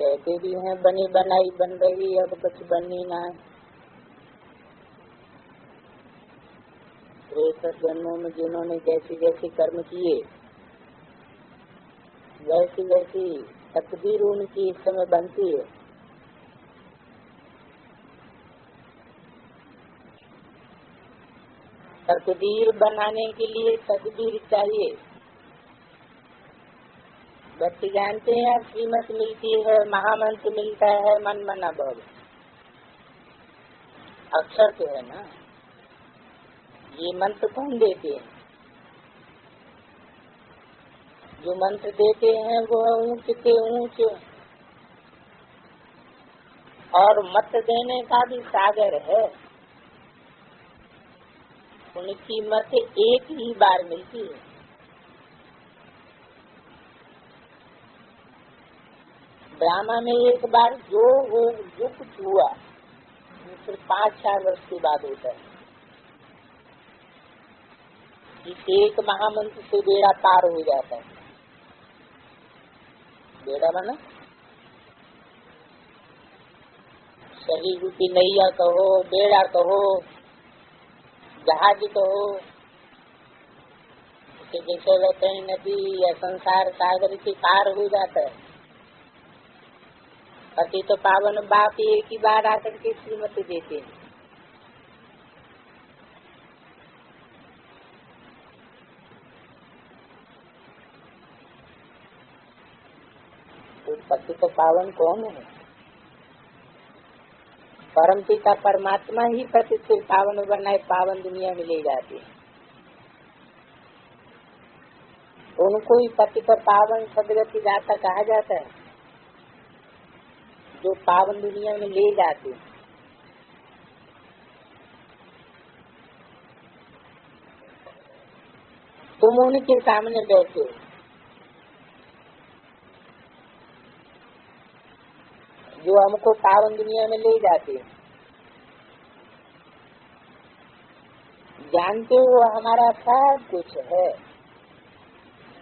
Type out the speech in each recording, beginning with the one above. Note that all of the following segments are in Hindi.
कहते भी हैं बनी बनाई बन रही, अब कुछ बननी ना है। प्रेत जन्मों में जिन्होंने जैसी जैसी कर्म किए वैसी वैसी तकदीर उनकी इस समय बनती है। तकदीर बनाने के लिए तकदीर चाहिए। बच्चे जानते हैं श्रीमत मिलती है, महामंत्र मिलता है, मन मना भव, अक्षर तो है ना। ये मंत्र कौन देते हैं? जो मंत्र देते हैं वो ऊंच के ऊंच और मत देने का भी सागर है। उनकी मत एक ही बार मिलती है। ड्रामा में एक बार जो कुछ हुआ फिर 5-4 वर्ष के बाद होता है। इस एक महामंत्र से बेड़ा पार हो जाता है। बेड़ा माना शरीर रूपी नैया कहो, बेड़ा कहो, जहाज कहो, जैसे रहते हैं नदी या संसार सागर के पार हो जाता है। पति तो पावन बाप एक ही बार आकर के श्रीमती देते हैं। तो पति तो पावन कौन है? परम पिता परमात्मा ही पति से पावन बनाए, पावन दुनिया में ले जाते हैं। उनको ही पति पर पावन सदगति दाता कहा जाता है, जो पावन दुनिया में ले जाते हैं। तुम उनके सामने बैठे हो, जो हमको पावन दुनिया में ले जाते हैं। जानते हो हमारा सब कुछ है,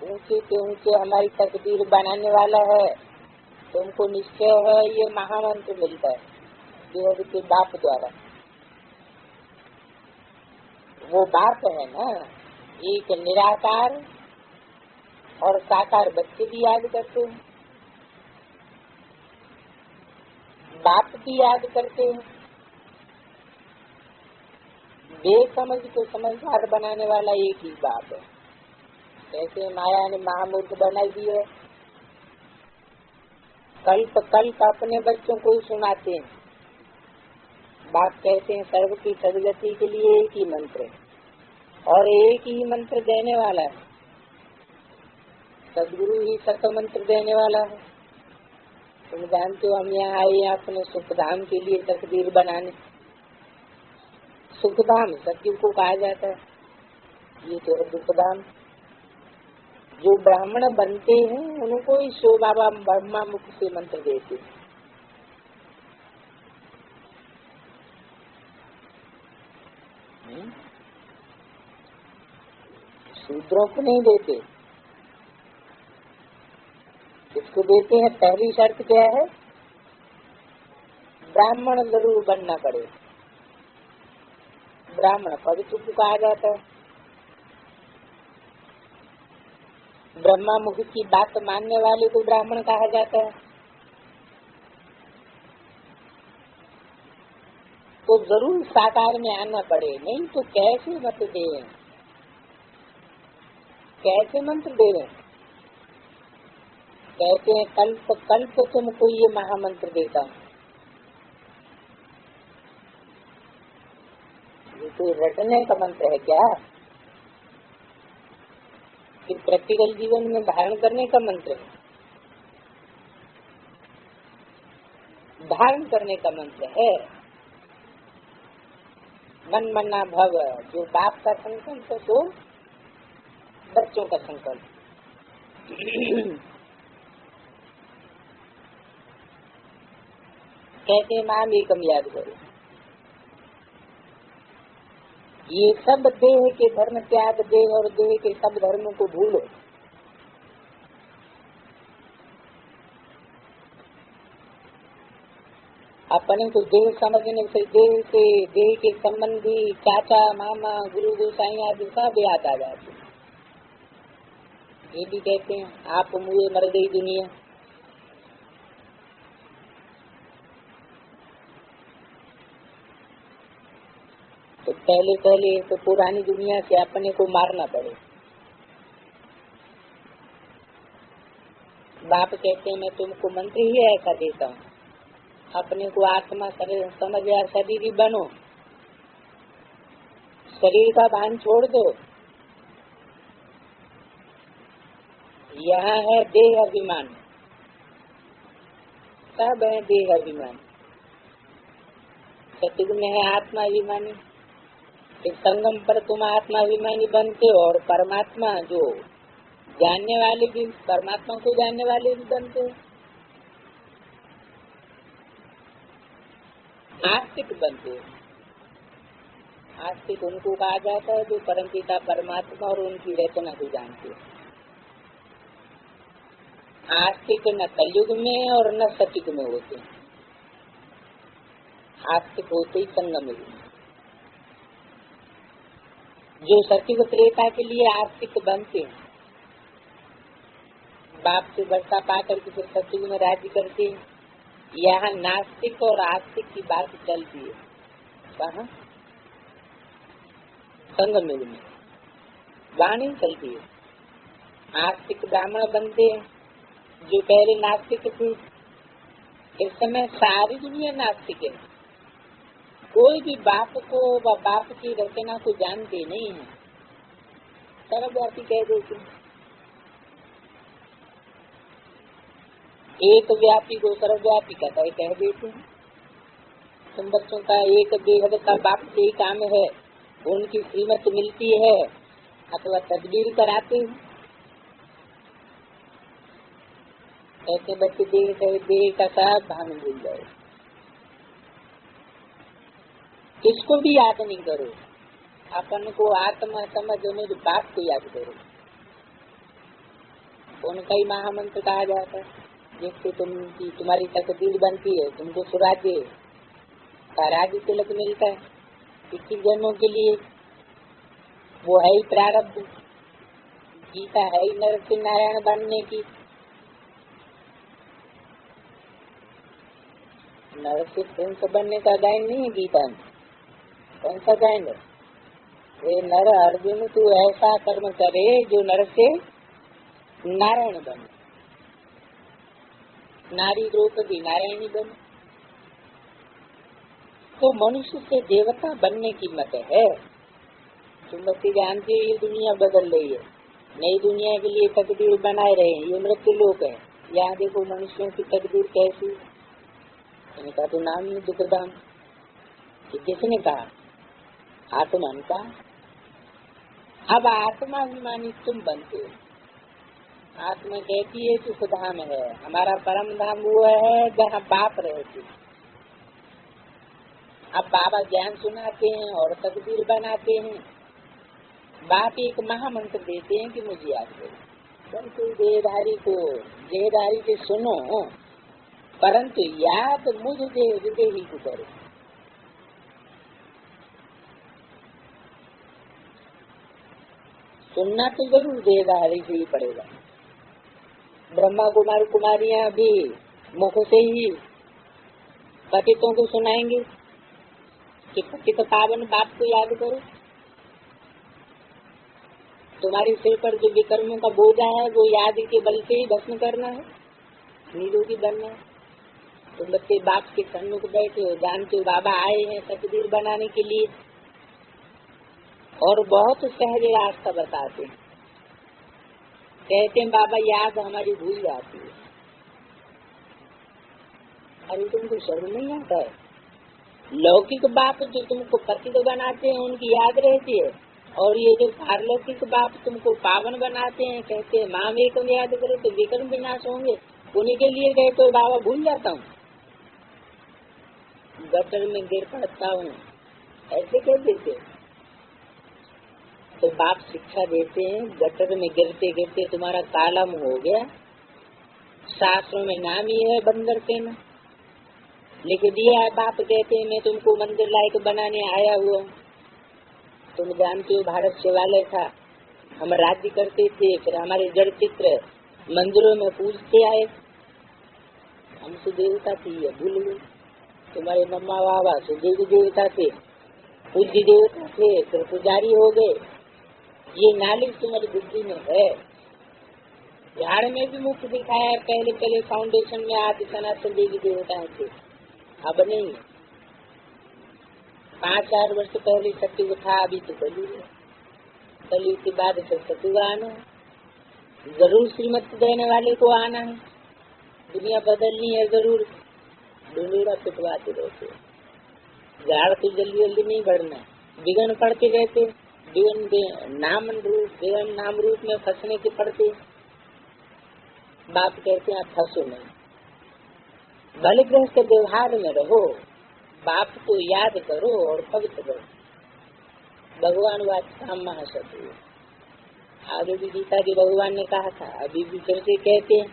ऊंचे से ऊंचे हमारी तकदीर बनाने वाला है। तुमको निश्चय है ये महामंत्र मिलता है देव के बाप द्वारा। वो बाप है ना, एक निराकार और साकार बच्चे भी याद करते हैं, बाप भी याद करते हैं। बेसमझ को समझदार बनाने वाला एक ही बाप है। कैसे माया ने महामूर्ख बना दिया। कल्प कल्प अपने बच्चों को ही सुनाते हैं। बाप कहते हैं सर्व की सदगति के लिए एक ही मंत्र है और एक ही मंत्र देने वाला है। सदगुरु ही सत मंत्र देने वाला है। तुम जानते हो हम यहाँ आए अपने सुखधाम के लिए तकदीर बनाने। सुखधाम सत्य को कहा जाता है, ये तो है दुखधाम। जो ब्राह्मण बनते हैं उनको ही शिव बाबा ब्रह्मा मुख से मंत्र देते हैं। शूद्रों को नहीं देते। इसको देते हैं। पहली शर्त क्या है? ब्राह्मण जरूर बनना पड़े। ब्राह्मण पवित्र को कहा जाता है। ब्रह्मा मुख की बात मानने वाले को ब्राह्मण कहा जाता है। तो जरूर साकार में आना पड़े, नहीं तो कैसे मत दे, कैसे मंत्र दे रहे। कहते हैं कल्प कल्प तुमको ये महामंत्र देता हूँ। ये कोई रटने का मंत्र है क्या? कि प्रैक्टिकल जीवन में धारण करने का मंत्र है? धारण करने का मंत्र है। मन मना भव, जो बाप का संकल्प है तो बच्चों का संकल्प। कहते हैं नाम एकम याद करो। ये सब देह के धर्म त्याग दे और देह के सब धर्मों को भूलो। अपने को देह समझने से देह के संबंधी चाचा मामा गुरु गोसाई आदि सब याद आ जाते। ये भी कहते हैं आप मुए मर गई दुनिया। तो पहले तो पुरानी दुनिया से अपने को मारना पड़े। बाप कहते हैं मैं तुमको मंत्र ही ऐसा देता हूँ, अपने को आत्मा समझ या शरीर ही बनो, शरीर का भान छोड़ दो। यहाँ है देह अभिमान, सब है देह अभिमान। सतयुग में है आत्मा अभिमानी। इस संगम पर तुम आत्मा अभिमानी बनते हो और परमात्मा जो जानने वाले भी, परमात्मा को जानने वाले भी बनते हो, आस्तिक बनते हो। आस्तिक उनको कहा जाता है जो परमपिता परमात्मा और उनकी रचना को जानते हो। आस्तिक न कलयुग में और न सतयुग में होते, आस्तिक होते ही संगम में। जो सतयुग त्रेता के लिए आस्तिक बनते हैं, बाप से वर्षा पा करके फिर सतयुग में राज्य करते हैं, यहाँ नास्तिक और आस्तिक की बात चलती है। कहाँ? संगम में वाणी चलती है। आस्तिक ब्राह्मण बनते हैं जो पहले नास्तिक थे। इस समय सारी दुनिया नास्तिक है, कोई भी बाप को व बाप की रचना को जानते नहीं है, सर्वव्यापी कह देते हैं। एक व्यापी को सर्वव्यापी कह देते हैं। तुम बच्चों का एक बेहद का बाप से ही काम है, उनकी कीमत मिलती है अथवा तदबीर कराते हैं। ऐसे बच्चे देह का सब भान भूल जाए। किसको भी याद नहीं करो, अपन को आत्मा समझ उन्हें बाप को याद करो। उनका ही महामंत्र कहा जाता है, जिससे तुम्हारी तकदीर बनती है, तुमको सुराज्य का राज्य तिलक मिलता है 21 जन्मों के लिए। वो है ही प्रारब्ध। गीता है ही नरसिंह नारायण बनने की। नरसिंह प्रिंस बनने का गायन नहीं है गीता में। कौन सा गायन है? वे नर अर्जुन तू ऐसा कर्म करे जो नर से नारायण बने, नारी द्रौपदी नारायणी बने। तो मनुष्य से देवता बनने की मत है। तुम बच्चे जानते हो ये दुनिया बदल रही है, नई दुनिया के लिए तकदीर बनाए रहे हैं। ये मृत्यु लोक है, यहाँ देखो मनुष्यों की तकदीर कैसी। इनका तो नाम ही दुखधाम। किसने कहा? आत्मा का। अब आत्मा अभिमानी तुम बनते हो। आत्मा कहती है कि सुधाम है, हमारा परम धाम वो है जहाँ बाप रहते। अब बाबा ज्ञान सुनाते हैं और तकदीर बनाते हैं। बाप एक महामंत्र देते हैं कि मुझे याद करो। परंतु देहधारी से सुनो, परंतु याद मुझ देही को करो। सुनना तो जरूर देहधारी से ही पड़ेगा। ब्रह्मा कुमार कुमारियां भी मुख से ही पतितों को सुनाएंगे कि पतित पावन बाप को याद करो। तुम्हारे सिर पर जो विकर्मों का बोझा है वो याद के बल से ही भस्म करना है, निरोगी बनना है। तुम बच्चे बाप के सन्मुख बैठे हो, जानते हो बाबा आए हैं तकदीर बनाने के लिए, और बहुत सहज रास्ता बताते हैं। कहते हैं बाबा याद हमारी भूल जाती है। अरे तुमको शर्म नहीं आता है? लौकिक बाप जो तुमको पतित बनाते हैं उनकी याद रहती है, और ये जो पारलौकिक बाप तुमको पावन बनाते हैं, कहते हैं माँ एकम याद करो तो विक्रम विनाश होंगे, उन्हीं के लिए कहते हो बाबा भूल जाता हूँ, गटर में गिर पड़ता हूँ, ऐसे कह देते। तो बाप शिक्षा देते हैं गटर में गिरते गिरते तुम्हारा काला मुंह हो गया। शास्त्रों में नाम ही है बंदर सेना, लिख दिया। बाप कहते हैं मैं तुमको मंदिर लायक बनाने आया हुआ। तुम जानते हो भारत शिवालय था, हम राज्य करते थे, फिर हमारे जड़ चित्र मंदिरों में पूजते आए। हमसे देवता थी, ये भूल गए। तुम्हारे मम्मा बाबा से देवी देवता थे, पूज्य देवता थे, फिर पुजारी हो गए। ये नॉलेज तुम्हारी बुद्धि में है। बिहार में भी मुख्य दिखाया है, पहले पहले फाउंडेशन में आदि सनातन देवी देवता थे, अब नहीं। 5-4 वर्ष पहले सत्युग था, अभी तो कलयुग है। कलयुग के बाद फिर सत्युग आना है। जरूर श्रीमत देने वाले को आना है, दुनिया बदलनी है जरूर। डुंडूरा पिटवाते रहते, झाड़ तो जल्दी जल्दी नहीं बढ़ना, बिगन पड़ते रहते, बिगन नाम रूप में फंसने के पड़ते। बाप कहते हैं फंसो नहीं, भले गृहस्थ के व्यवहार में रहो, बाप को याद करो और पवित्र करो। भगवान वाचकाम महाशत्रु, आगे भी गीता के भगवान ने कहा था, अभी भी फिर से कहते हैं।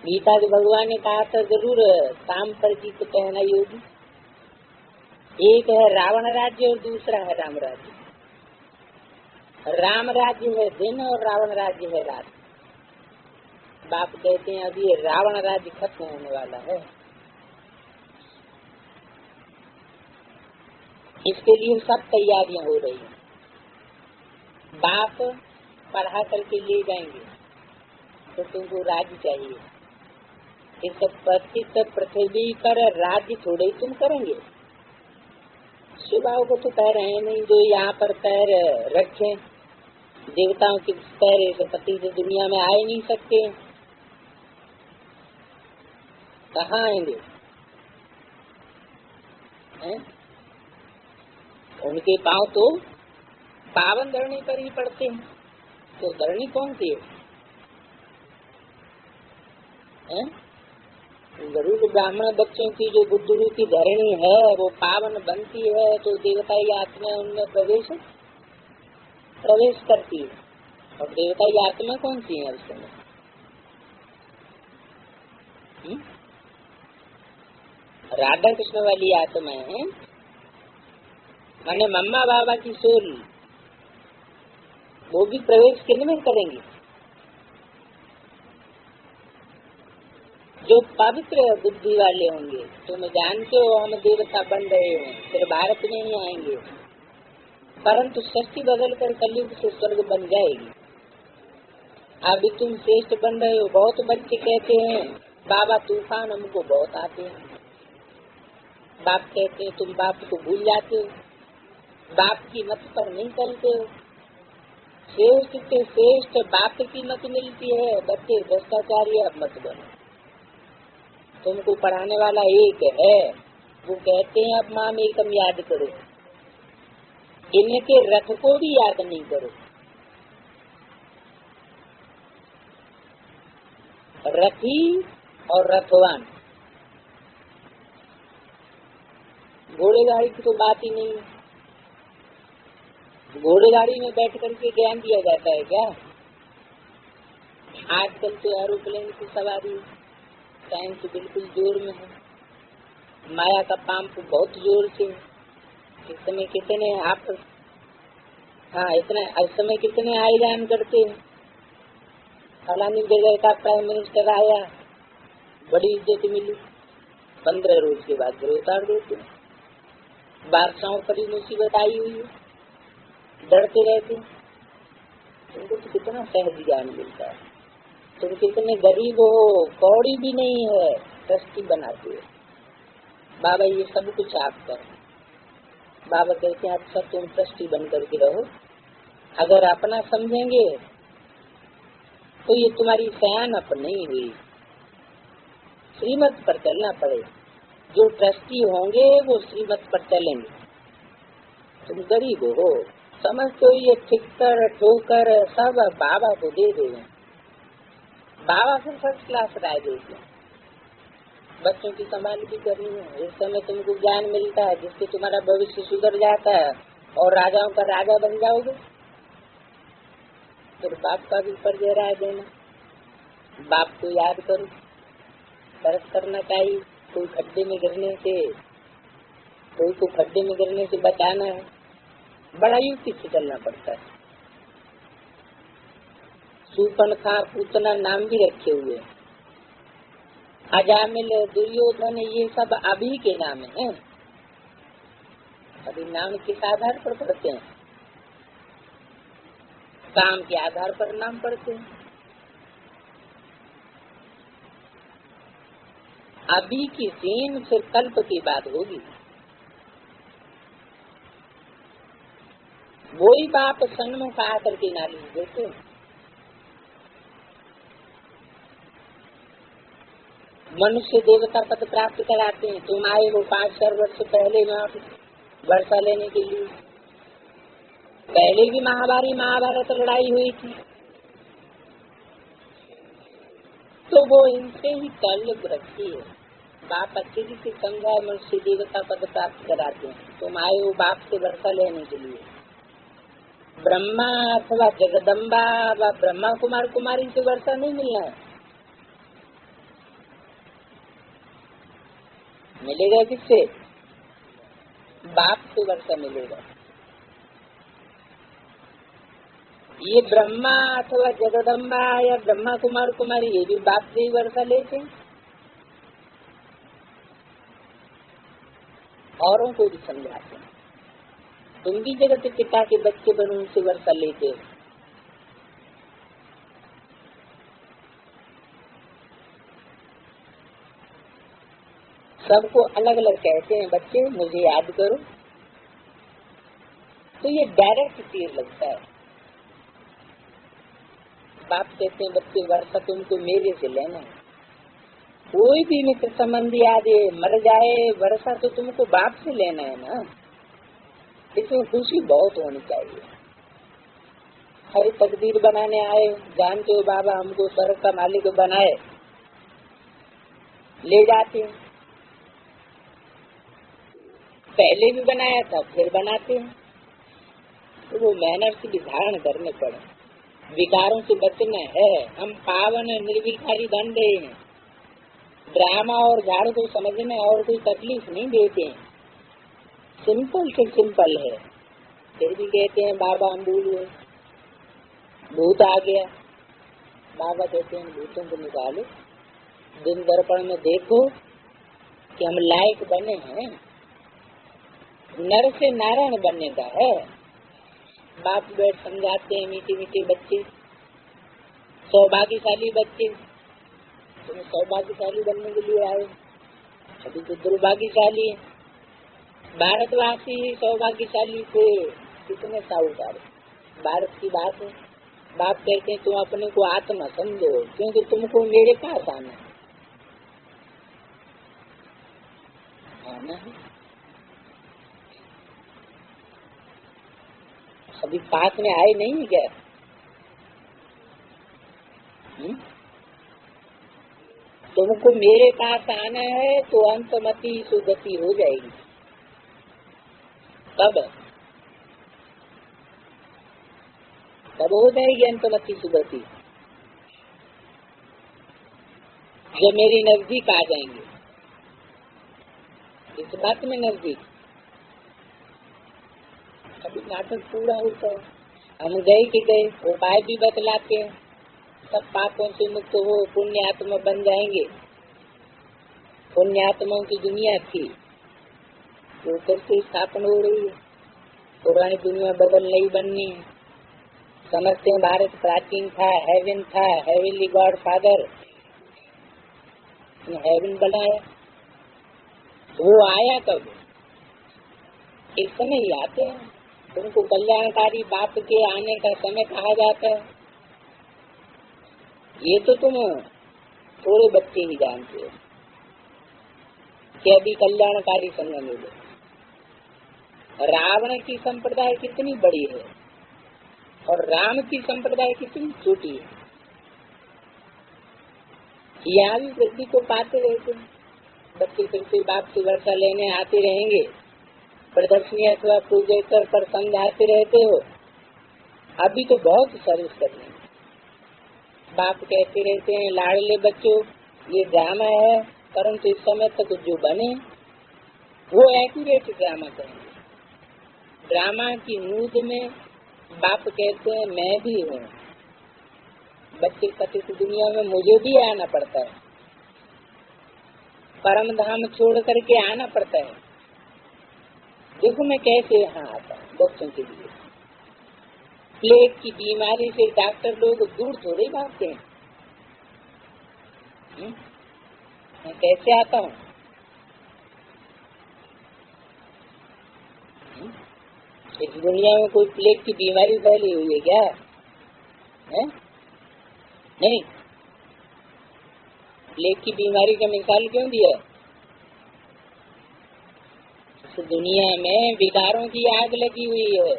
गीता के भगवान ने कहा था जरूर, काम पर जीत पहना योगी। एक है रावण राज्य और दूसरा है राम राज्य। राम राज्य है दिन और रावण राज्य है रात। बाप कहते हैं अभी रावण राज्य खत्म होने वाला है, इसके लिए सब तैयारियां हो रही हैं। बाप पढ़ा करके ले जाएंगे तो तुमको राज्य चाहिए। इस पतित पृथ्वी पर राज्य थोड़े तुम करेंगे। शिवाओं को तो कह रहे हैं नहीं, जो यहाँ पर पैर रखे, देवताओं के पैर इस पति से दुनिया में आ ही नहीं सकते, कहाँ आएंगे? उनके पांव तो पावन धरनी पर ही पड़ते हैं, तो धरनी कौन सी है? जरूर ब्राह्मण बच्चों की जो बुद्ध रूपी धरणी है वो पावन बनती है, तो देवता की आत्मा उनमें प्रवेश करती है। और देवता की आत्मा कौन सी है उस समय? राधा कृष्ण वाली आत्मा है, माने मम्मा बाबा की सोल, वो भी प्रवेश किनमें करेंगे? जो पवित्र बुद्धि वाले होंगे। तुम जानते हो हम देवता बन रहे हैं, फिर भारत में ही आएंगे, परंतु सृष्टि बदल कर कलयुग से स्वर्ग बन जाएगी। अभी तुम श्रेष्ठ बन रहे हो। बहुत बच्चे कहते हैं बाबा तूफान हमको बहुत आते हैं। बाप कहते हैं तुम बाप को भूल जाते हो, बाप की मत पर नहीं चलते हो। श्रेष्ठ से श्रेष्ठ बाप की मत मिलती है, बच्चे भ्रष्टाचारी अब मत बनो। तुमको पढ़ाने वाला एक है, वो कहते हैं अब माम एकम याद करो, इनके रथ को भी याद नहीं करो। रथी और रथवान, घोड़े गाड़ी की तो बात ही नहीं। घोड़े गाड़ी में बैठ करके ज्ञान दिया जाता है क्या? आजकल तो एरोप्लेन की सवारी, साइंस बिल्कुल जोर में है, माया का पंप बहुत जोर से। इस समय कितने आप इस समय कितने आयोजन करते हैं। फलानी जगह का प्राइम मिनिस्टर आया, बड़ी इज्जत मिली, 15 रोज के बाद फिर उतार देते हैं। बादशाहों पर ही मुसीबत आई हुई है, डरते रहते हैं। तुमको तो कितना सहज ज्ञान मिलता है। तुम कितने गरीब हो, कौड़ी भी नहीं है, ट्रस्टी बनाते हो। बाबा ये सब कुछ आपका। बाबा कहते हैं अच्छा तुम ट्रस्टी बन करके रहो, अगर अपना समझेंगे तो ये तुम्हारी सयानप नहीं हुई। श्रीमत पर चलना पड़े। जो ट्रस्टी होंगे वो श्रीमत पर चलेंगे। तुम गरीब हो, समझते हो ये ठिक्कर ठोकर सब बाबा को दे देंगे। बाबा फिर फर्स्ट क्लास राय देते हैं। बच्चों की संभाल भी करनी है। इस समय तुमको ज्ञान मिलता है जिससे तुम्हारा भविष्य सुधर जाता है और राजाओं का राजा बन जाओगे। फिर बाप का भी परिचय राय देना, बाप को याद करो, दर्श करना चाहिए। कोई खड्डे में गिरने से, कोई को खड्डे में गिरने से बचाना है, बड़ा युक्ति से चलना पड़ता है। सूर्पणखा पूतना नाम भी रखे हुए, अजामिल, दुर्योधन, ये सब अभी के नाम हैं। अभी नाम किस आधार पर पढ़ते हैं? काम के आधार पर नाम पढ़ते हैं। अभी की सीन फिर कल्प की बात होगी। वही बाप सन्मुख आकर के नाली देते। मनुष्य देवता पद प्राप्त कराते हैं। तुम आए हो 5,000 वर्ष पहले वर्षा लेने के लिए। पहले भी महाभारत लड़ाई हुई थी, तो वो इनसे ही ताल्लुक रखती है। बाप अच्छी से समझा, मनुष्य देवता पद प्राप्त कराते हैं। तुम आए हो बाप से वर्षा लेने के लिए। ब्रह्मा अथवा जगदम्बा व ब्रह्मा कुमार कुमारी से वर्षा नहीं मिलना है। मिलेगा किससे? बाप से वर्षा मिलेगा। ये ब्रह्मा अथवा जगदम्बा या ब्रह्मा कुमार कुमारी ये भी बाप से ही वर्षा लेते हैं। औरों को भी समझाते हैं। तुम भी जगत पिता के बच्चे बनो, उनसे वर्षा लेते हो। सबको अलग अलग कहते हैं, बच्चे मुझे याद करो। तो ये डायरेक्ट तीर लगता है। बाप कहते हैं बच्चे वर्षा तुमको मेरे से लेना है। कोई भी मित्र संबंधी आदि मर जाए, वर्षा तो तुमको बाप से लेना है ना। इसमें खुशी बहुत होनी चाहिए। हर तकदीर बनाने आए, जानते हो बाबा हमको स्वर्ग का मालिक बनाए, ले जाते हैं। पहले भी बनाया था, फिर बनाते हैं। तो वो मैनर्स भी धारण करने पड़े। विकारों से बचना है। हम पावन निर्विकारी बन रहे हैं। ड्रामा और झाड़ू को समझने और कोई तकलीफ नहीं देते हैं। सिंपल से सिंपल है। फिर भी कहते हैं बाबा हम भूल गए, भूत आ गया। बाबा कहते हैं भूतों को निकालो, दिन दर्पण में देखो कि हम लायक बने हैं। नर से नारायण बनने का है। बाप बैठ समझाते हैं, मीठे मीठे बच्चे, सौभाग्यशाली बच्चे। तुम सौभाग्यशाली बनने के लिए आए, अभी तो दुर्भाग्यशाली है। भारतवासी ही सौभाग्यशाली थे, कितने साहूकार। भारत की बात है। बाप कहते हैं तुम अपने को आत्मा समझो, क्योंकि तुमको मेरे पास आना है। अभी पास में आए नहीं है क्या? तुमको मेरे पास आना है तो अंतमति सुगति हो जाएगी। तब हो जाएगी अंतमति सुगति, जब मेरी नजदीक आ जाएंगे। इस बात में नजदीक अभी नाटक पूरा होता है। हम गए कि गए, उपाय भी बतलाते हैं। सब पापों से मुक्त हो पुण्यात्मा बन जाएंगे। पुण्यात्माओं की दुनिया थी, वो फिर से स्थापना हो रही है। पुरानी दुनिया बदल नहीं बननी है। समझते हैं भारत प्राचीन था, हेवन था, हेवनली गॉड फादर हेवन बनाया। वो आया कब? एक समय ही आते हैं। उनको कल्याणकारी बाप के आने का समय कहा जाता है। ये तो तुम थोड़े बच्चे ही जानते हो कि अभी कल्याणकारी समय मिले। रावण की संप्रदाय कितनी बड़ी है और राम की संप्रदाय कितनी छोटी है। यहाँ भी वृद्धि को पाते रहते हैं। बच्चे फिर से बाप से वर्षा लेने आते रहेंगे। प्रदर्शनी अथवा प्रोजेक्टर पर समझाते रहते हो। अभी तो बहुत सर्विस करनी है। बाप कहते रहते हैं लाडले बच्चों ये ड्रामा है, परंतु इस समय तक जो बने वो एक्यूरेट ड्रामा करेंगे। ड्रामा की नूद में बाप कहते हैं मैं भी हूँ, बच्चे पतित दुनिया में मुझे भी आना पड़ता है, परम धाम छोड़ करके आना पड़ता है। देखो मैं कैसे यहाँ आता हूँ बच्चों के लिए। प्लेग की बीमारी से डॉक्टर लोग दूर थोड़े भागते हैं। मैं कैसे आता हूँ? इस दुनिया में कोई प्लेग की बीमारी फैली हुई है क्या? है? नहीं। प्लेग की बीमारी का मिसाल क्यों दिया? इस दुनिया में विकारों की आग लगी हुई है।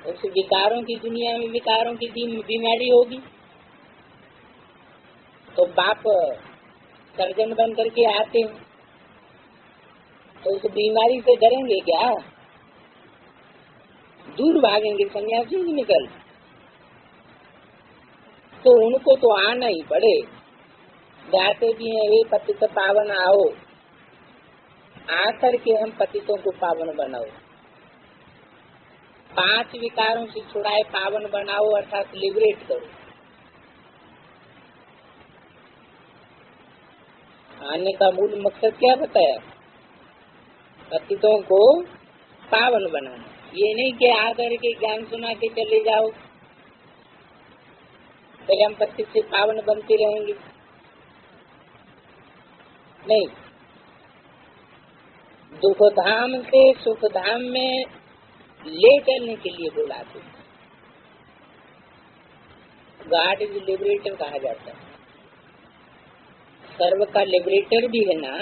उस विकारों की दुनिया में विकारों की बीमारी होगी तो बाप सर्जन बन करके आते हैं, तो उस बीमारी से डरेंगे क्या? दूर भागेंगे सन्यासी ही निकल। तो उनको तो आना ही पड़े। गाते भी हैं हे पतित पावन आओ, आकर के हम पतितों को पावन बनाओ। 5 विकारों से छुड़ाए पावन बनाओ, अर्थात लिबरेट करो। आने का मूल मकसद क्या बताया? पतितों को पावन बनाना। ये नहीं कि आकर के ज्ञान सुना के चले जाओ, फिर हम पति से पावन बनते रहेंगे। नहीं, दुख धाम से सुख धाम में ले चलने के लिए बुलाते। गॉड इज लिबरेटर कहा जाता है। सर्व का लिबरेटर भी है ना,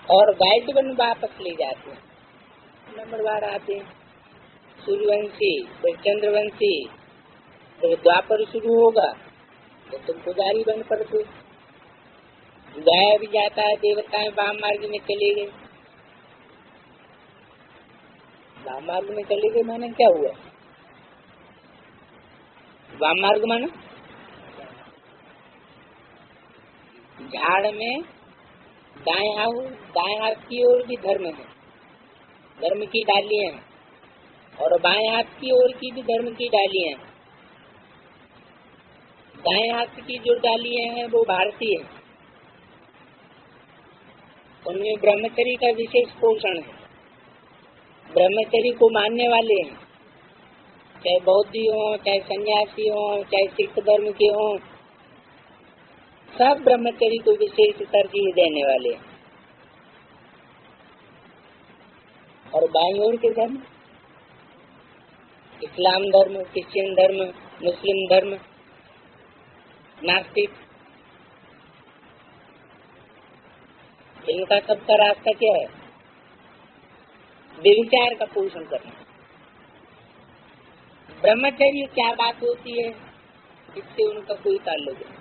और गाइड बन वापस ले जाते हैं। नंबरवार आते हैं, सूर्यवंशी फिर चंद्रवंशी, फिर द्वापर शुरू होगा तो तुम पुजारी बन पड़ते। गाया भी जाता है, देवताएं वाम मार्ग में चले गए। वाम मार्ग में चले गए माने क्या हुआ? वाम मार्ग माने झाड़ में दाएं हाथ की ओर भी धर्म है, धर्म की डालियां हैं, और बाएं हाथ की ओर की भी धर्म की डालियां हैं। दाएं हाथ की जो डालियां हैं वो भारतीय है, उनमें ब्रह्मचर्य का विशेष पोषण है। ब्रह्मचर्य को मानने वाले हैं, चाहे बौद्धि हो, चाहे सन्यासी हो, चाहे सिख धर्म के हो, सब ब्रह्मचर्य को विशेष तरजीह देने वाले हैं। और बाईं ओर के धर्म, इस्लाम धर्म, क्रिश्चियन धर्म, मुस्लिम धर्म, नास्तिक, इनका सबका रास्ता क्या है? व्यभिचार का पोषण करना। ब्रह्मचर्य क्या बात होती है, इससे उनका कोई ताल्लुक नहीं।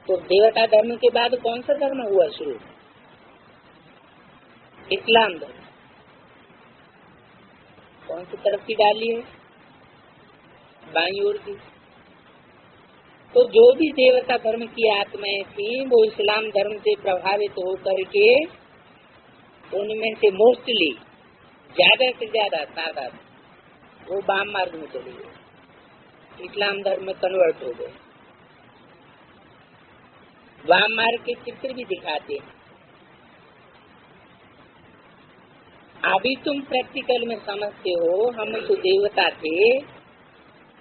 तो देवता धर्म के बाद कौन सा धर्म हुआ शुरू? इस्लाम धर्म। कौन सी तरफ की डाली है? बाईं ओर की। तो जो भी देवता धर्म की आत्माएं थी वो इस्लाम धर्म से प्रभावित होकर के उनमें से मोस्टली ज्यादा से ज्यादा तादाद वो वाम मार्ग में चले गए, इस्लाम धर्म में कन्वर्ट हो गए। वाम मार्ग के चित्र भी दिखाते हैं। अभी तुम प्रैक्टिकल में समझते हो, हम तो देवता थे,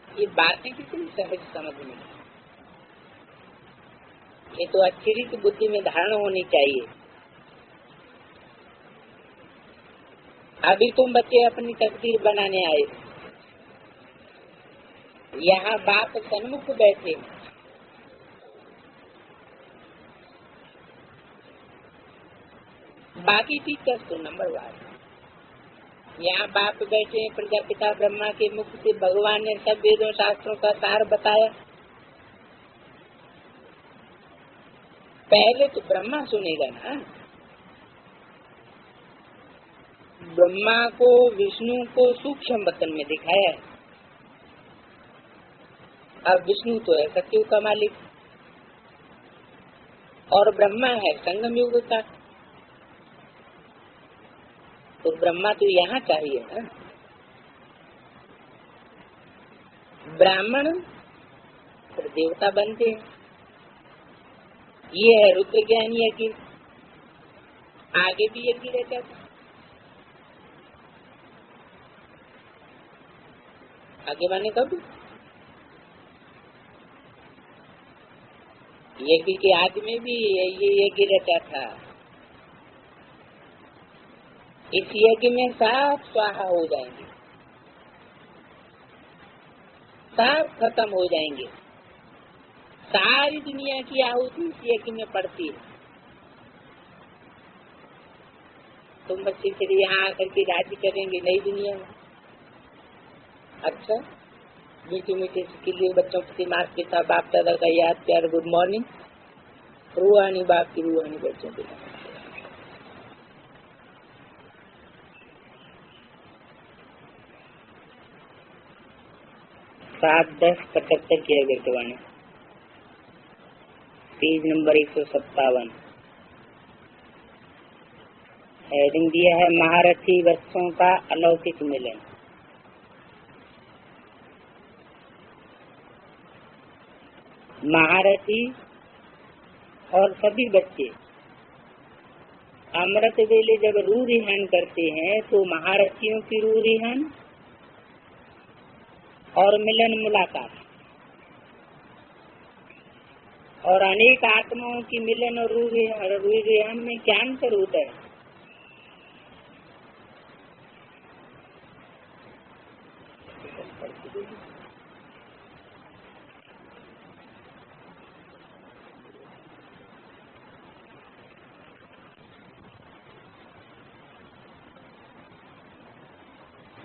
ये बातें कितनी सहज समझ में। ये तो अच्छी रीति बुद्धि में धारणा होनी चाहिए। अभी तुम बच्चे अपनी तकदीर बनाने आए, यहाँ बाप सन्मुख बैठे, बाकी टीचर्स तो नंबर 1। यहाँ बाप बैठे, प्रजापिता ब्रह्मा के मुख से भगवान ने सब वेदों शास्त्रों का सार बताया। पहले तो ब्रह्मा सुनेगा ना। ब्रह्मा को विष्णु को सूक्ष्म वतन में दिखाया है, अब विष्णु तो है सतयुग का मालिक और ब्रह्मा है संगम युग का, तो ब्रह्मा तो यहाँ चाहिए ना। ब्राह्मण फिर देवता बनते हैं, ये है रुद्र ज्ञान यज्ञ। आगे भी यज्ञ रहता था, आगे माने कब यज्ञ के आदि में भी ये यज्ञ रहता था। इस यज्ञ में सब स्वाहा हो जाएंगे, सब खत्म हो जाएंगे, सारी दुनिया की आहुति इस यज्ञ में पड़ती है। तुम बच्चे फिर यहाँ आकर के राज्य करेंगे नई दुनिया में। अच्छा, मीठे मीठे के लिए बच्चों के माता पिता बाप दादा का याद प्यार गुड मॉर्निंग, रूहानी बाप की रूहानी बच्चों के 7-10-75 की अगरवाणी, पेज नंबर 157। हेडिंग दिया है महारथी बच्चों का अलौकिक मिलन। महारथी और सभी बच्चे अमृत वेले जब रूह रिहान करते हैं तो महारथियों की रूह रिहान और मिलन मुलाकात और अनेक आत्माओं की मिलन और रूह रिहान में क्या अंतर होता है?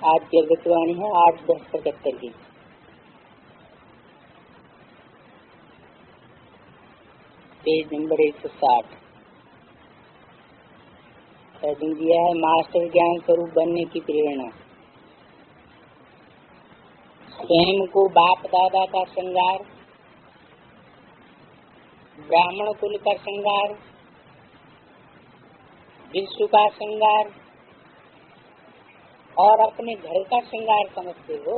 आज की अगरवाणी है 8-10-75 की, पेज नंबर 160। हेडिंग दिया है मास्टर ज्ञान स्वरूप बनने की प्रेरणा। स्वयं को बाप दादा का श्रृंगार, ब्राह्मण कुल का श्रृंगार, विश्व का श्रृंगार और अपने घर का श्रृंगार समझते हो।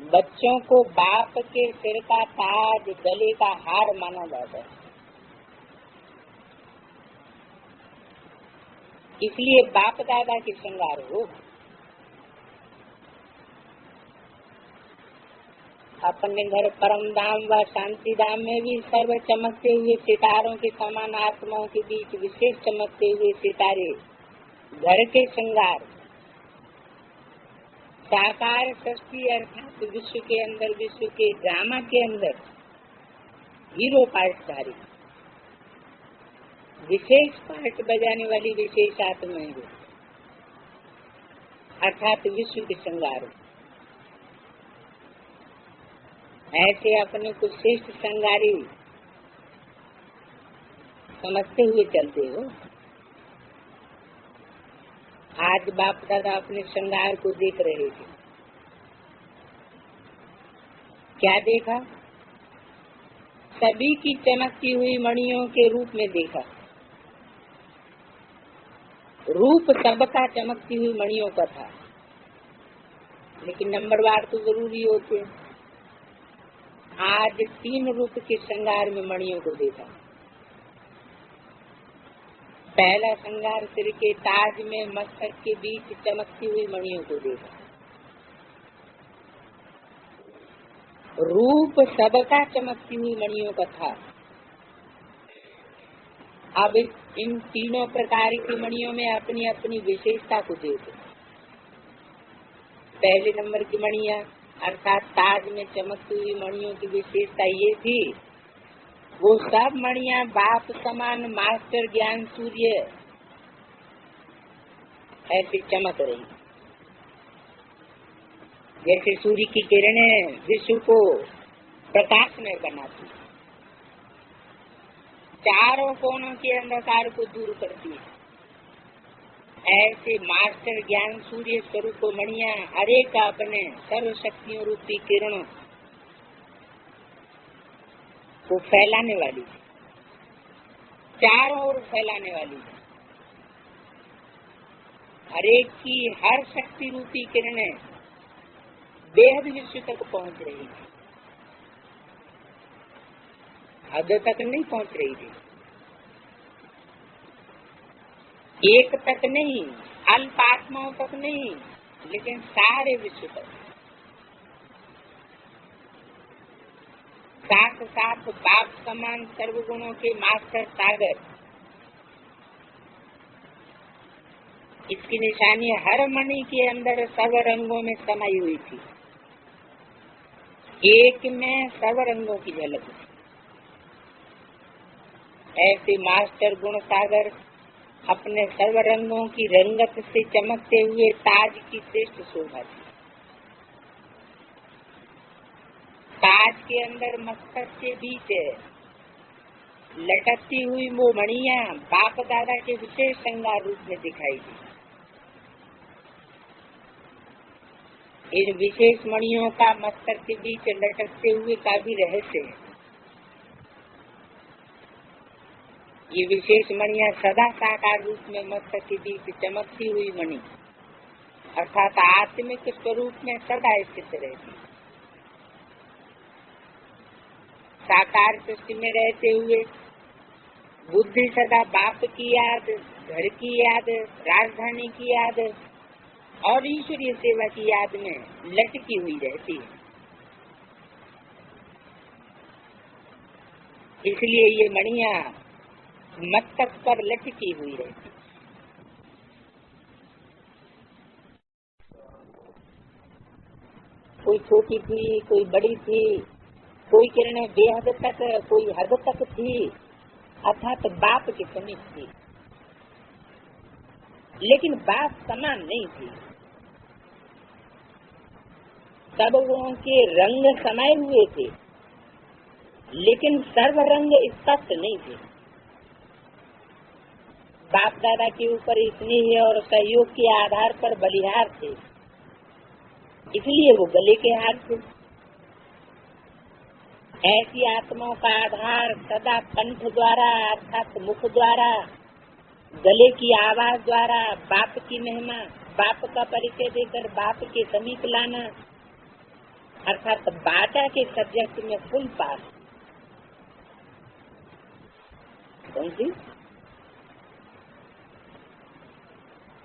बच्चों को बाप के सिर का ताज गले का हार माना जाता है, इसलिए बाप दादा के श्रृंगार हो। अपने घर परम धाम व शांति धाम में भी सर्व चमकते हुए सितारों के समान आत्माओं के बीच विशेष चमकते हुए सितारे घर के श्रृंगार। साकार सृष्टि अर्थात विश्व के अंदर, विश्व के ड्रामा के अंदर हीरो पार्टधारी विशेष पार्ट बजाने वाली विशेष आत्माएं अर्थात विश्व के श्रृंगार। ऐसे अपने कुछ श्रेष्ठ श्रृंगारी समझते हुए चलते हो। आज बाप दादा अपने श्रृंगार को देख रहे थे, क्या देखा? सभी की चमकती हुई मणियों के रूप में देखा। रूप सबका चमकती हुई मणियों का था, लेकिन नंबरवार तो जरूरी होते हैं। आज 3 रूप के श्रृंगार में मणियों को देखा। पहला श्रृंगार सिर के ताज में मस्तक के बीच चमकती हुई मणियों को देखा। रूप सबका चमकती हुई मणियों का था। अब इन तीनों प्रकार की मणियों में अपनी अपनी विशेषता को देखो। पहले नंबर की मणियां अर्थात ताज में चमकती हुई मणियों की विशेषता ये थी, वो सब मणियां बाप समान मास्टर ज्ञान सूर्य ऐसे चमक रही, जैसे सूर्य की किरणें विश्व को प्रकाशमय बनाती, चारों कोनों के अंधकार को दूर करती है। ऐसे मास्टर ज्ञान सूर्य स्वरूप मणिया हरे का अपने सर्व शक्तियों रूपी किरणों को फैलाने वाली, चारों ओर फैलाने वाली, हरेक की हर शक्ति रूपी किरणें बेहद विश्व तक पहुंच रही थी, हद तक नहीं पहुंच रही थी, एक तक नहीं, अल्प आत्माओं तक नहीं, लेकिन सारे विश्व तक। साथ साथ बाप समान सर्वगुणों के मास्टर सागर, इसकी निशानी हर मणि के अंदर सर्व रंगों में समाई हुई थी, एक में सर्व रंगों की झलक थी। ऐसे मास्टर गुण सागर अपने सर्व रंगों की रंगत से चमकते हुए ताज की श्रेष्ठ शोभा थी। ताज के अंदर मस्तक के बीच लटकती हुई वो मणियां बाप दादा के विशेष श्रृंगार रूप में दिखाई दी। इन विशेष मणियों का मस्तक के बीच लटकते हुए का भी रहस्य है। ये विशेष मणियां सदा साकार रूप में मस्तक के बीच चमकती हुई मणि अर्थात आत्मिक स्वरूप में सदा स्थित रहती। साकार सृष्टि में रहते हुए बुद्धि सदा बाप की याद, घर की याद, राजधानी की याद और ईश्वरीय सेवा की याद में लटकी हुई रहती है। इसलिए ये मणियां मस्तक पर लटकी हुई रहती। कोई छोटी थी, कोई बड़ी थी, कोई किरणें बेहद तक, कोई हद तक थी, अर्थात बाप के समीप थी, लेकिन बाप समान नहीं थी। सब गुणों के रंग समाये हुए थे, लेकिन सर्व रंग स्पष्ट नहीं थे। बाप दादा के ऊपर स्नेह और सहयोग के आधार पर बलिहार थे, इसलिए वो गले के हार थे। ऐसी आत्माओं का आधार सदा कंठ द्वारा अर्थात मुख द्वारा, गले की आवाज द्वारा बाप की महिमा, बाप का परिचय देकर बाप के समीप लाना, अर्थात बाटा के सब्जेक्ट में फुल पास। कौन सी?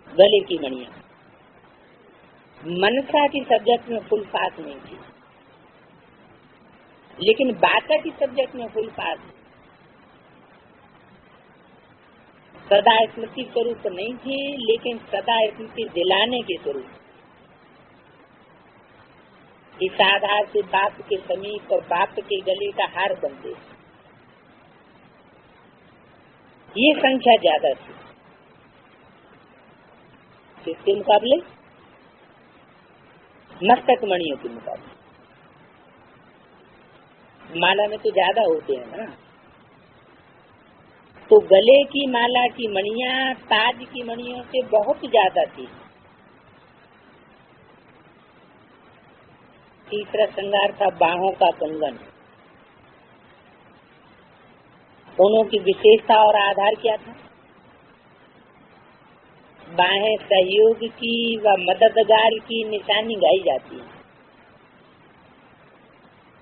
गले की मणियां। मनसा की सब्जेक्ट में फुल पास नहीं थी, लेकिन बाटा की सब्जेक्ट में फुल पास। सदा स्मृति स्वरूप नहीं थी, लेकिन सदा स्मृति दिलाने के स्वरूप। इस आधार से बाप के समीप और बाप के गले का हार बनते। ये संख्या ज्यादा थी किसके मुकाबले? मस्तक मणियों के मुकाबले। माला में तो ज्यादा होते हैं ना, तो गले की माला की मणियां ताज की मणियों से बहुत ज्यादा थी। तीसरा श्रृंगार था बाहों का कंगन। दोनों की विशेषता और आधार क्या था? बाहें सहयोग की व मददगार की निशानी गाई जाती है।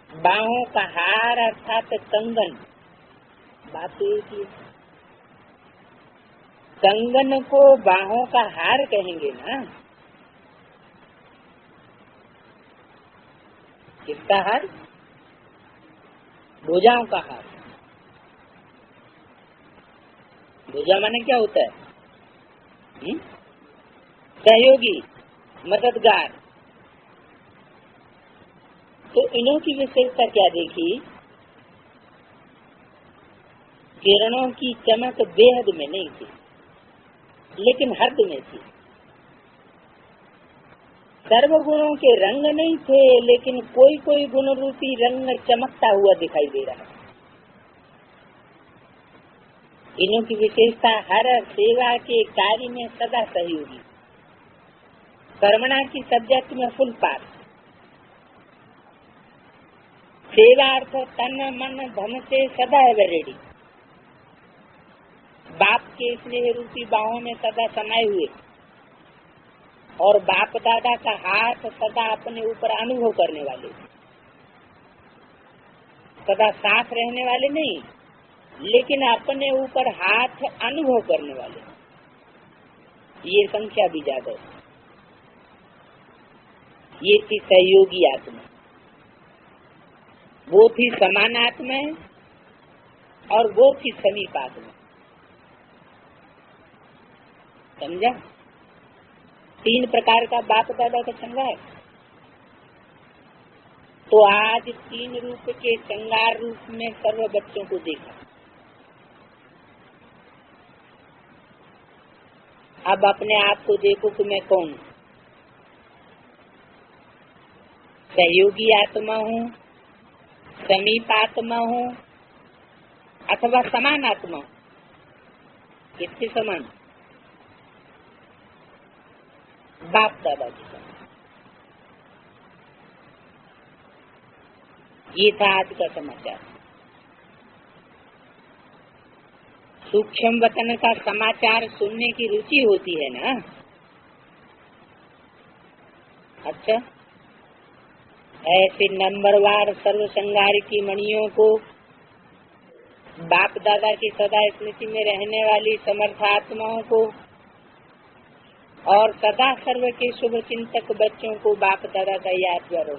बाहों का हार अर्थात कंगन, बात एक ही। कंगन को बाहों का हार कहेंगे ना। किसका हार? भुजाओं का हार। भुजा माने क्या होता है? सहयोगी, मददगार। तो इन्हों की विशेषता क्या देखी? किरणों की चमक बेहद में नहीं थी, लेकिन हद में थी। सर्व गुणों के रंग नहीं थे, लेकिन कोई कोई गुण रूपी रंग चमकता हुआ दिखाई दे रहा है। इन्हों की विशेषता हर सेवा के कार्य में सदा सहयोगी, कर्मणा की सब्जेक्ट में फुल पास, सेवा अर्थ तन मन धन से सदा है रेडी, बाप के स्नेह रूपी बाहों में सदा समाये हुए और बाप दादा का हाथ सदा अपने ऊपर अनुभव करने वाले, सदा साथ रहने वाले नहीं लेकिन अपने ऊपर हाथ अनुभव करने वाले, ये संख्या भी ज्यादा है। ये थी सहयोगी आत्मा, वो थी समान आत्मा और वो थी समीप आत्मा। समझा? 3 प्रकार का बाप दादा का संग है। तो आज 3 रूप के श्रृंगार रूप में सर्व बच्चों को देखा। अब अपने आप को देखो कि मैं कौन हूँ। सहयोगी आत्मा हूँ, समीप आत्मा हूँ अथवा समान आत्मा हूँ। किसके समान? बाप दादा के समान। ये था आज का समाचार। सूक्ष्म वतन का समाचार सुनने की रुचि होती है ना। अच्छा, ऐसे नंबरवार सर्व संगार की मणियों को, बाप दादा की सदा स्मृति में रहने वाली समर्थ आत्माओं को और सदा सर्व के शुभ चिंतक बच्चों को बाप दादा का याद करो।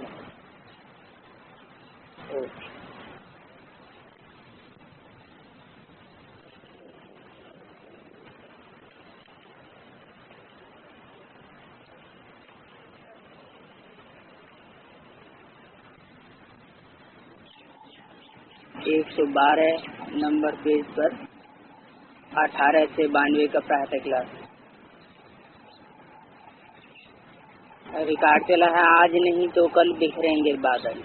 112 नंबर पेज पर 18 से 92 का प्रातः क्लास रिकॉर्ड चला है। आज नहीं तो कल बिखरेंगे बादल।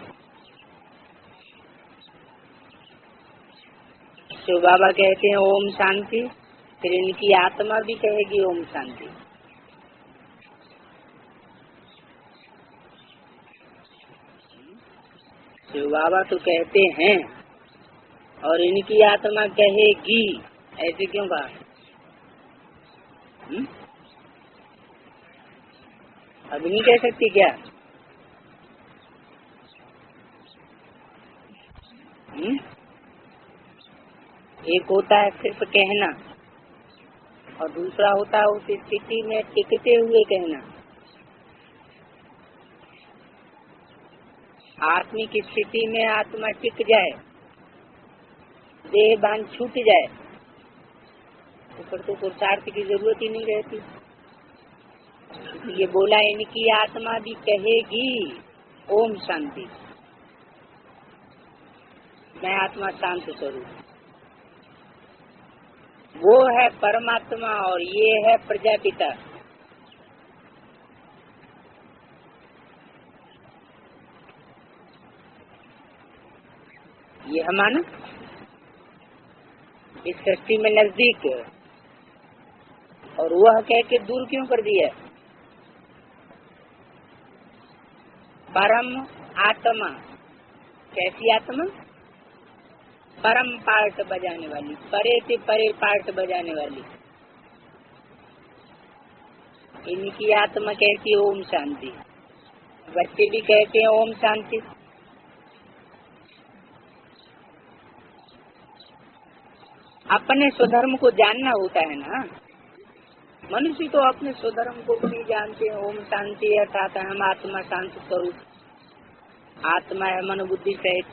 शिव बाबा कहते हैं ओम शांति, फिर इनकी आत्मा भी कहेगी ओम शांति। शिव बाबा तो कहते हैं और इनकी आत्मा कहेगी, ऐसे क्यों कहा? अब नहीं कह सकती क्या? एक होता है सिर्फ कहना और दूसरा होता है उस स्थिति में टिकते हुए कहना। आत्मिक स्थिति में आत्मा टिक जाए, देह बांध छूट जाए तो फिर तो पुरुषार्थ की जरूरत ही नहीं रहती। ये बोला इनकी आत्मा भी कहेगी ओम शांति। मैं आत्मा शांत स्वरूप, वो है परमात्मा और ये है प्रजापिता। ये हमारा इस सृष्टि में नजदीक और वह कह के दूर क्यों कर दिया? परम आत्मा। कैसी आत्मा? परम पार्ट बजाने वाली, परे से परे पार्ट बजाने वाली। इनकी आत्मा कहती है ओम शांति। बच्चे भी कहते हैं ओम शांति। अपने स्वधर्म को जानना होता है ना। मनुष्य तो अपने स्वधर्म को भी जानते हैं। ओम शांति अर्थात हम आत्मा शांत स्वरूप, आत्मा है मन बुद्धि सहित।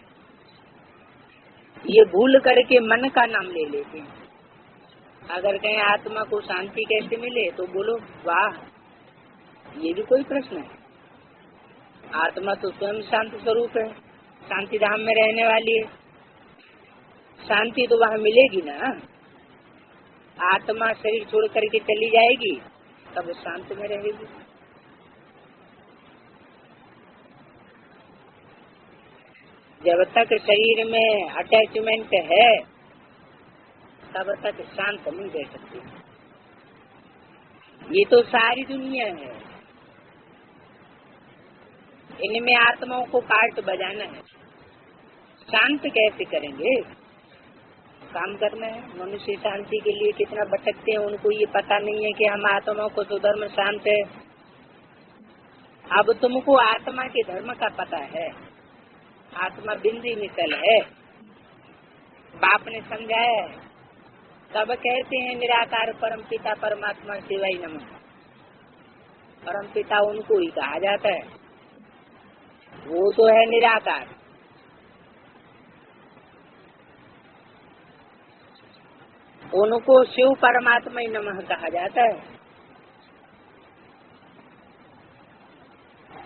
ये भूल करके मन का नाम ले लेते हैं। अगर कहीं आत्मा को शांति कैसे मिले तो बोलो वाह, ये भी कोई प्रश्न है? आत्मा तो स्वयं शांत स्वरूप है, शांति धाम में रहने वाली है। शांति तो वहाँ मिलेगी ना। आत्मा शरीर छोड़ करके चली जाएगी तब शांत में रहेगी। जब तक शरीर में अटैचमेंट है तब तक शांत नहीं रह सकते। ये तो सारी दुनिया है, इनमें आत्माओं को पार्ट बजाना है, शांत कैसे करेंगे? काम करना है। मनुष्य शांति के लिए कितना भटकते हैं, उनको ये पता नहीं है कि हम आत्माओं को तो धर्म शांत है। अब तुमको आत्मा के धर्म का पता है, आत्मा बिंदी मिसल है, बाप ने समझाया है। तब कहते हैं निराकार परम पिता परमात्मा शिवाय नमः। परम पिता उनको ही कहा जाता है, वो तो है निराकार। उनको शिव परमात्मा ही नमः कहा जाता है।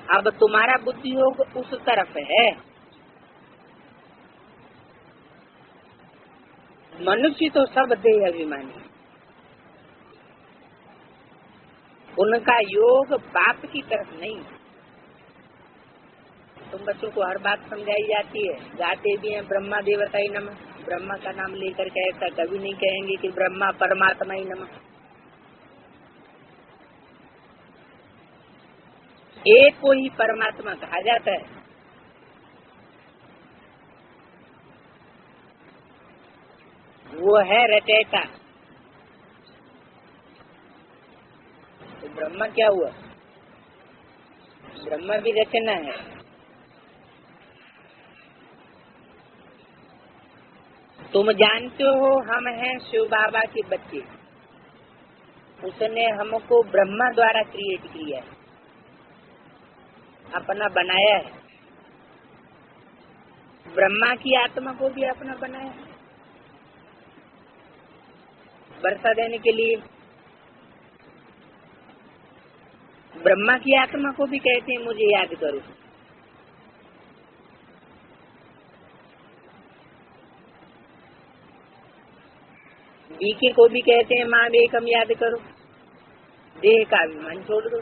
अब तुम्हारा बुद्धि योग उस तरफ है। मनुष्य तो सब देह अभिमानी, उनका योग बाप की तरफ नहीं। तुम बच्चों को हर बात समझाई जाती है, गाते भी हैं ब्रह्मा देवता ही नमः। ब्रह्मा का नाम लेकर के ऐसा कभी नहीं कहेंगे कि ब्रह्मा परमात्मा ही नमः। एक को ही परमात्मा कहा जाता है। वो है रचयिता। तो ब्रह्मा क्या हुआ? ब्रह्मा भी रचना है। तुम जानते हो हम हैं शिव बाबा के बच्चे। उसने हमको ब्रह्मा द्वारा क्रिएट किया है, अपना बनाया है। ब्रह्मा की आत्मा को भी अपना बनाया है, वर्षा देने के लिए। ब्रह्मा की आत्मा को भी कहते हैं मुझे याद करो। बीके को भी कहते हैं माँ एकम याद करो। देह का अभिमान छोड़ दो।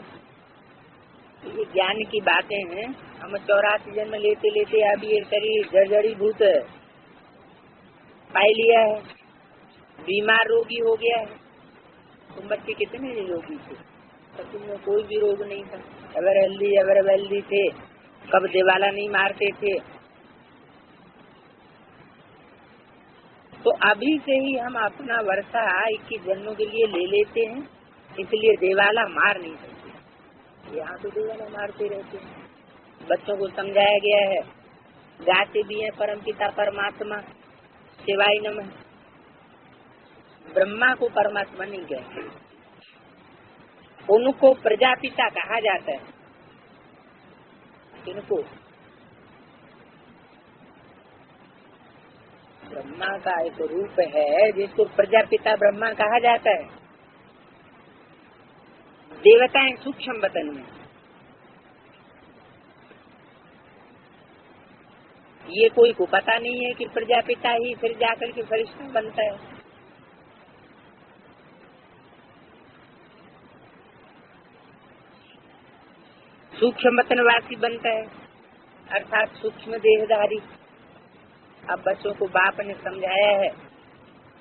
ये ज्ञान की बातें हैं। हम 84 जन्म लेते लेते अब ये शरीर जर्जरी भूत पाई लिया है, बीमार रोगी हो गया है। तुम बच्चे कितने रोगी थे, तो तुम्हें कोई भी रोग नहीं था, एवर हेल्दी थे, कब दिवाला नहीं मारते थे। तो अभी से ही हम अपना वर्षा 21 जन्मों के लिए ले लेते हैं, इसलिए देवाला मार नहीं सकते। यहाँ तो देवाला मारते रहते हैं। बच्चों को समझाया गया है, गाते भी हैं परम पिता परमात्मा शिवाय नमः। ब्रह्मा को परमात्मा नहीं कहते, उनको प्रजापिता कहा जाता है। इनको ब्रह्मा का एक रूप है जिसको प्रजापिता ब्रह्मा कहा जाता है। देवताएं सूक्ष्म वतन में, ये कोई को पता नहीं है कि प्रजापिता ही फिर जाकर के फरिश्ता बनता है। सूक्ष्म वतनवासी बनता है, अर्थात सूक्ष्म देहधारी। अब बच्चों को बाप ने समझाया है,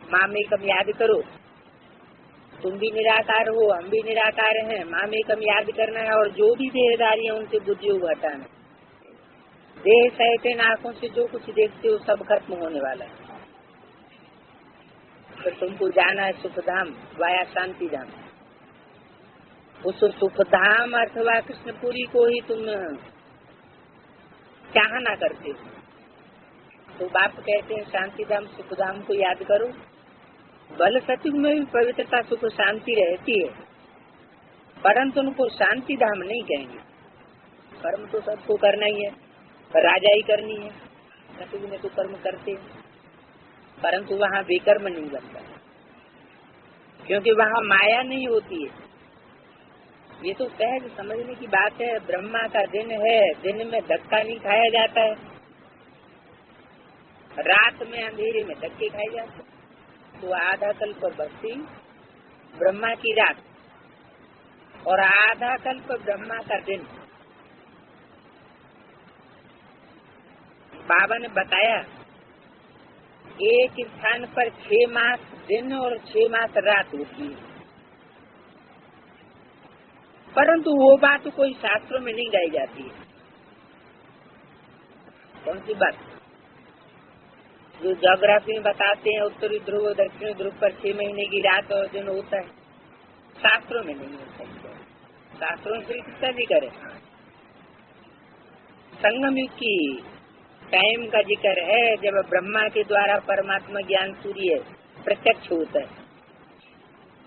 माँ में कम याद करो, तुम भी निराकार हो, हम भी निराकार हैं, माँ में कम याद करना है। और जो भी देहधारी है उनसे बुद्धि को हटाना। देह सहित आंखों से जो कुछ देखते हो सब खत्म होने वाला है। तो तुमको जाना है सुखधाम वाया शांति धाम। उस सुखधाम अथवा कृष्णपुरी को ही तुम चाहना करते हो। तो बाप कहते हैं शांति धाम सुखधाम को याद करो। बल सतयुग में भी पवित्रता सुख शांति रहती है, परंतु उनको शांति धाम नहीं कहेंगे। कर्म तो सबको करना ही है, राजाई करनी है। सतयुग में तो कर्म करते हैं, परंतु वहाँ बेकर्म नहीं बनता, क्योंकि वहाँ माया नहीं होती है। ये तो सहज समझने की बात है। ब्रह्मा का दिन है, दिन में धक्का नहीं खाया जाता है, रात में अंधेरे में धक्के खाए जाते। तो आधा कल्प बस्ती ब्रह्मा की रात और आधा कल्प ब्रह्मा का दिन। बाबा ने बताया एक स्थान पर 6 मास दिन और 6 मास रात होती है, परंतु वो बात कोई शास्त्रों में नहीं गाई जाती है। कौन सी बात? जो ज्योग्राफी में बताते हैं उत्तरी ध्रुव दक्षिणी ध्रुव पर 6 महीने की रात और दिन होता है, शास्त्रों में नहीं होता। शास्त्रों में श्री भी करे। संगम युग की टाइम का जिक्र है जब ब्रह्मा के द्वारा परमात्मा ज्ञान सूर्य प्रत्यक्ष होता है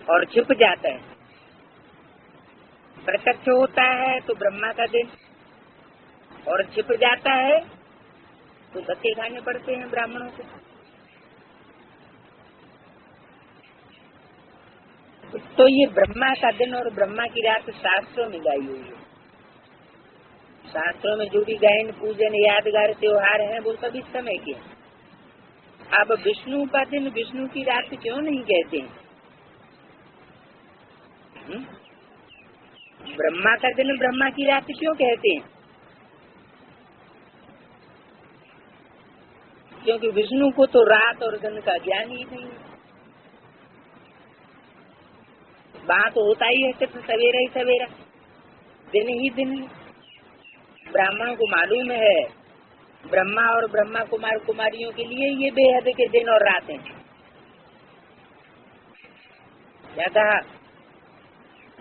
और छिप जाता है। प्रत्यक्ष होता है तो ब्रह्मा का दिन, और छिप जाता है तो धक्के खाने पड़ते हैं ब्राह्मणों को। तो ये ब्रह्मा का दिन और ब्रह्मा की रात शास्त्रों में गाई हुई है। शास्त्रों में जो भी गायन पूजन यादगार त्योहार है वो सब इस समय के। अब विष्णु का दिन विष्णु की रात क्यों नहीं कहते हैं? ब्रह्मा का दिन ब्रह्मा की रात क्यों कहते हैं? क्योंकि विष्णु को तो रात और दिन का ज्ञान ही नहीं है। वहाँ तो होता ही है सिर्फ सवेरा ही सवेरा, दिन ही दिन है। ब्राह्मणों को मालूम है ब्रह्मा और ब्रह्मा कुमार कुमारियों के लिए ये बेहद के दिन और रात हैं। क्या कहा?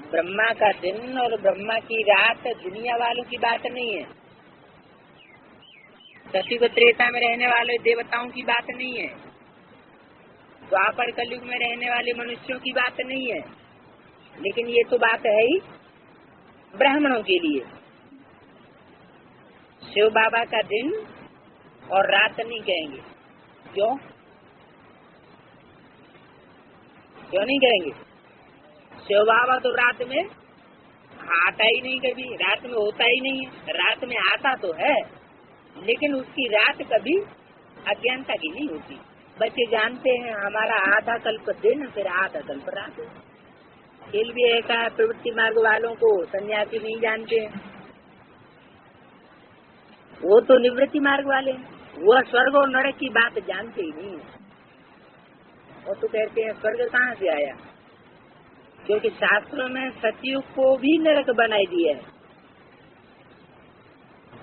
ब्रह्मा का दिन और ब्रह्मा की रात दुनिया वालों की बात नहीं है, सतयुग त्रेता में रहने वाले देवताओं की बात नहीं है, द्वापर कलयुग में रहने वाले मनुष्यों की बात नहीं है, लेकिन ये तो बात है ही ब्राह्मणों के लिए। शिव बाबा का दिन और रात नहीं कहेंगे। क्यों नहीं कहेंगे? शिव बाबा तो रात में आता ही नहीं, कभी रात में होता ही नहीं है। रात में आता तो है लेकिन उसकी रात कभी अज्ञानता की नहीं होती। बच्चे जानते हैं हमारा आधा कल्प दिन फिर आधा कल्प रात। खेल भी ऐसा है, प्रवृत्ति मार्ग वालों को सन्यासी नहीं जानते हैं, वो तो निवृत्ति मार्ग वाले हैं, वो स्वर्ग और नरक की बात जानते ही नहीं है। वो तो कहते हैं स्वर्ग कहाँ से आया, क्योंकि शास्त्रों में सतयुग को भी नरक बनाई दिया है।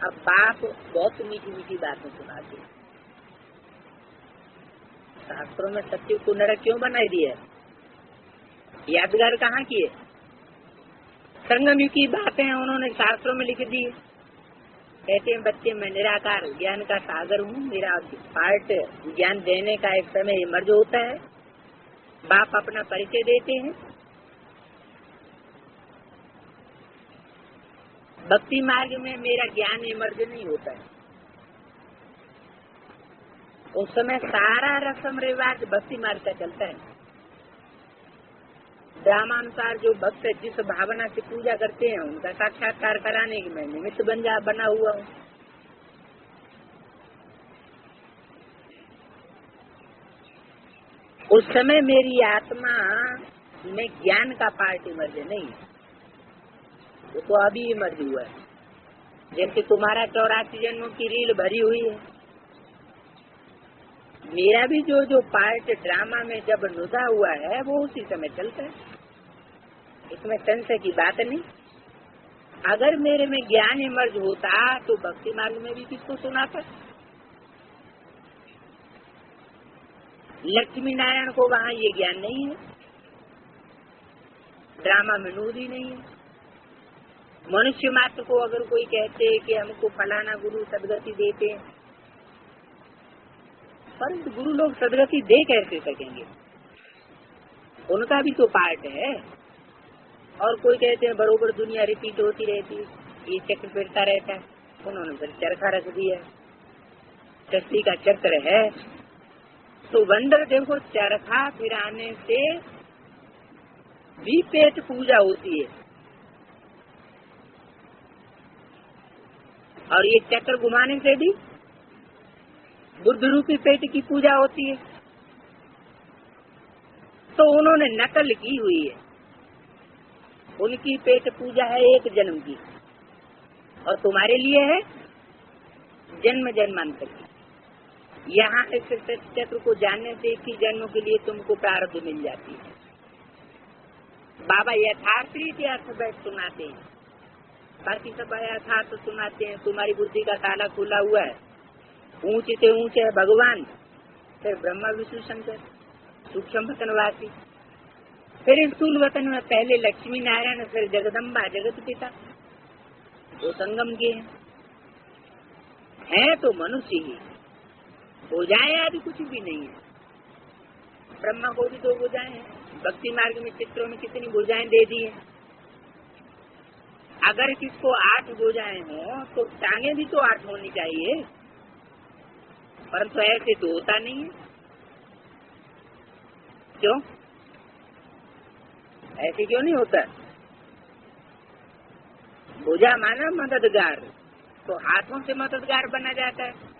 अब बाप बहुत मीठी मीठी बातें सुनाते हैं। शास्त्रों में सतयुग को नरक क्यों बनाई दिया है? यादगार कहाँ की है? संगम युग की बातें उन्होंने शास्त्रों में लिख दी है। कहते हैं बच्चे मैं निराकार ज्ञान का सागर हूँ, मेरा पार्ट ज्ञान देने का एक समय इमर्ज होता है। बाप अपना परिचय देते हैं। भक्ति मार्ग में मेरा ज्ञान इमर्ज नहीं होता है। उस समय सारा रस्म रिवाज भक्ति मार्ग का चलता है। ड्रामानुसार जो भक्त जिस भावना से पूजा करते हैं उनका साक्षात्कार कराने की मैं निमित्त बना हुआ हूँ। उस समय मेरी आत्मा में ज्ञान का पार्ट इमर्ज नहीं है, वो तो अभी इमर्ज हुआ है। जैसे तुम्हारा 84 जन्मों की रील भरी हुई है, मेरा भी जो पार्ट ड्रामा में जब नुदा हुआ है वो उसी समय चलता है। इसमें संशय की बात नहीं। अगर मेरे में ज्ञान इमर्ज होता तो भक्ति मार्ग में भी किसको सुनाता? लक्ष्मी नारायण को वहाँ ये ज्ञान नहीं है, ड्रामा में नूद ही नहीं है। मनुष्य मात्र को अगर कोई कहते कि हमको फलाना गुरु सदगति देते हैं, परंतु गुरु लोग सदगति दे कैसे सकेंगे? उनका भी तो पार्ट है। और कोई कहते हैं बरोबर दुनिया रिपीट होती रहती है, ये चक्र फिरता रहता है। उन्होंने फिर चरखा रख दिया, चक्री का चक्र है तो वंडर देखो, चरखा फिराने से भी पेट पूजा होती है और ये चक्र घुमाने से भी बुद्ध रूपी पेट की पूजा होती है। तो उन्होंने नकल की हुई है। उनकी पेट पूजा है एक जन्म की और तुम्हारे लिए है जन्म जन्मांतर की। यहाँ इस चक्र को जानने से एक ही जन्म के लिए तुमको प्रारब्ध मिल जाती है। बाबा यथार्थ रीति अर्थ बैठ सुनाते हैं, बाकी सब यथार्थ सुनाते हैं। तुम्हारी बुद्धि का ताला खुला हुआ है, ऊंचे से ऊंचे है भगवान, फिर ब्रह्मा विष्णु शंकर, सूक्ष्म वतनवासी, फिर स्थूल वतन में पहले लक्ष्मी नारायण, फिर जगदम्बा जगत पिता, वो संगम के है तो मनुष्य ही। भुजाएं आदि कुछ भी नहीं है। ब्रह्मा को भी 2 भुजाएं हैं। भक्ति मार्ग में चित्रों में कितनी भुजाएं दे दी है। अगर किसको 8 भुजाएं हो तो टांगे भी तो 8 होनी चाहिए, परंतु ऐसे तो होता नहीं है। क्यों ऐसे क्यों नहीं होता? भुजा माना मददगार, तो हाथों से मददगार बना जाता है।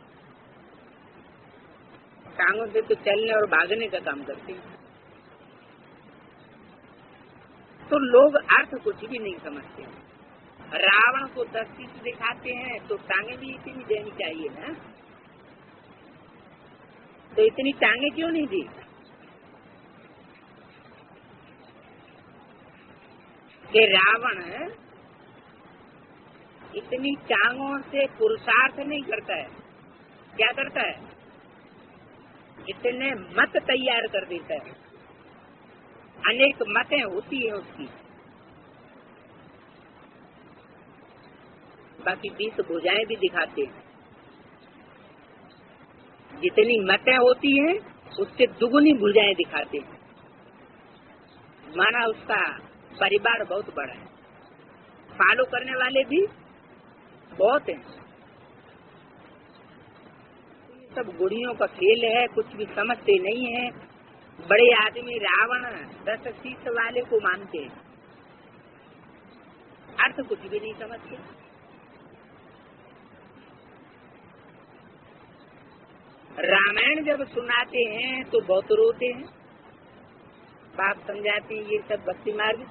टांगों से तो चलने और भागने का काम करते हैं। तो लोग अर्थ कुछ भी नहीं समझते। रावण को 10 चीज दिखाते हैं तो टांगे भी इतनी देनी चाहिए ना, तो इतनी टांगे क्यों नहीं दी? कि रावण इतनी टांगों से पुरुषार्थ नहीं करता है। क्या करता है? इतने मत तैयार कर देता है। अनेक मतें होती है उसकी, बाकी 20 भुजाएं भी दिखाते हैं। जितनी मतें होती हैं उससे दुगुनी भुजाएं दिखाते हैं। माना उसका परिवार बहुत बड़ा है, फॉलो करने वाले भी बहुत हैं। सब गुड़ियों का खेल है, कुछ भी समझते नहीं है। बड़े आदमी रावण 10 शीश वाले को मानते हैं, अर्थ कुछ भी नहीं समझते। रामायण जब सुनाते हैं तो बहुत रोते हैं। बाप समझाते हैं ये सब भक्ति मार्ग,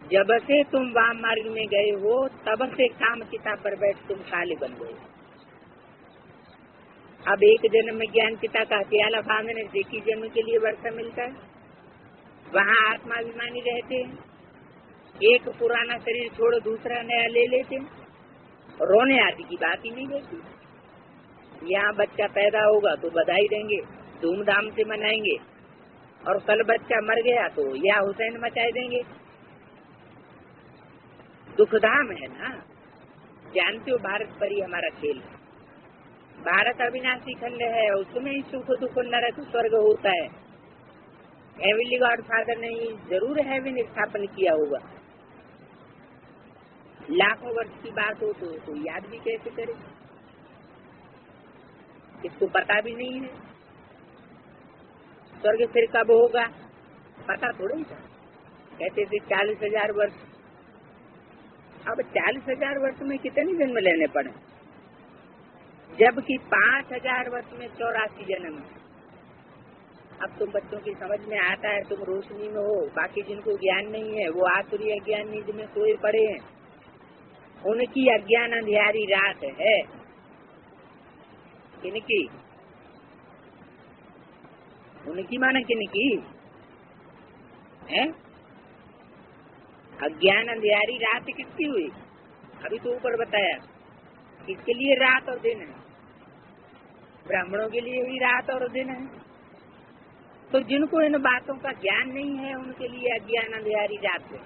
जब से तुम वाम मार्ग में गए हो तब से काम चिता पर बैठ तुम काले बन गए। अब एक जन्म में ज्ञान पिता का प्याला बांधने से एक ही जन्म के लिए वर्षा मिलता है। वहाँ आत्माभिमानी रहते हैं, एक पुराना शरीर छोड़ दूसरा नया ले लेते हैं। रोने आदि की बात ही नहीं रहती। यहाँ बच्चा पैदा होगा तो बधाई देंगे, धूमधाम से मनाएंगे, और कल बच्चा मर गया तो या हुसैन मचाए देंगे। दुखधाम है ना। जानते हो भारत पर ही हमारा खेल है। भारत अविनाशी खंड है, उसमें ही सुख दुख नरक स्वर्ग होता है। हेवनली गॉड फादर ने जरूर हेवन स्थापन किया होगा। लाखों वर्ष की बात हो तो याद भी कैसे करे? इसको पता भी नहीं है। स्वर्ग फिर कब होगा पता थोड़ा ही था। कहते थे 40,000 वर्ष। अब 40,000 वर्ष में कितने जन्म लेने पड़े? जबकि 5,000 वर्ष में 84 जन्म। अब तुम बच्चों की समझ में आता है, तुम रोशनी में हो। बाकी जिनको ज्ञान नहीं है वो आसुरी अज्ञान नींद में सोए पड़े हैं। उनकी अज्ञान अंधियारी रात है। किनकी? उनकी माना किनकी है? अज्ञान अंधियारी रात किसकी हुई? अभी तो ऊपर बताया किसके लिए रात और दिन है। ब्राह्मणों के लिए ही रात और दिन है। तो जिनको इन बातों का ज्ञान नहीं है उनके लिए अज्ञान अंधियारी रात है।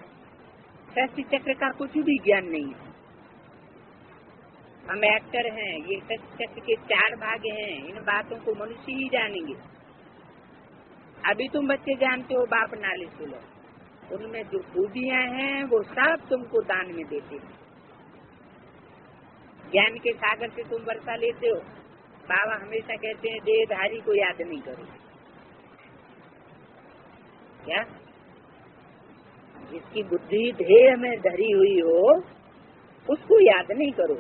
सृष्टि चक्र का कुछ भी ज्ञान नहीं है। हम एक्टर हैं, ये सृष्टि चक्र के 4 भाग हैं। इन बातों को मनुष्य ही जानेंगे। अभी तुम बच्चे जानते हो, बाप नाले सुनो। उनमें जो खूबियां हैं वो सब तुमको दान में देते हैं। ज्ञान के सागर से तुम वर्षा लेते हो। बाबा हमेशा कहते हैं देहधारी को याद नहीं करो। क्या? जिसकी बुद्धि देह में धरी हुई हो उसको याद नहीं करो।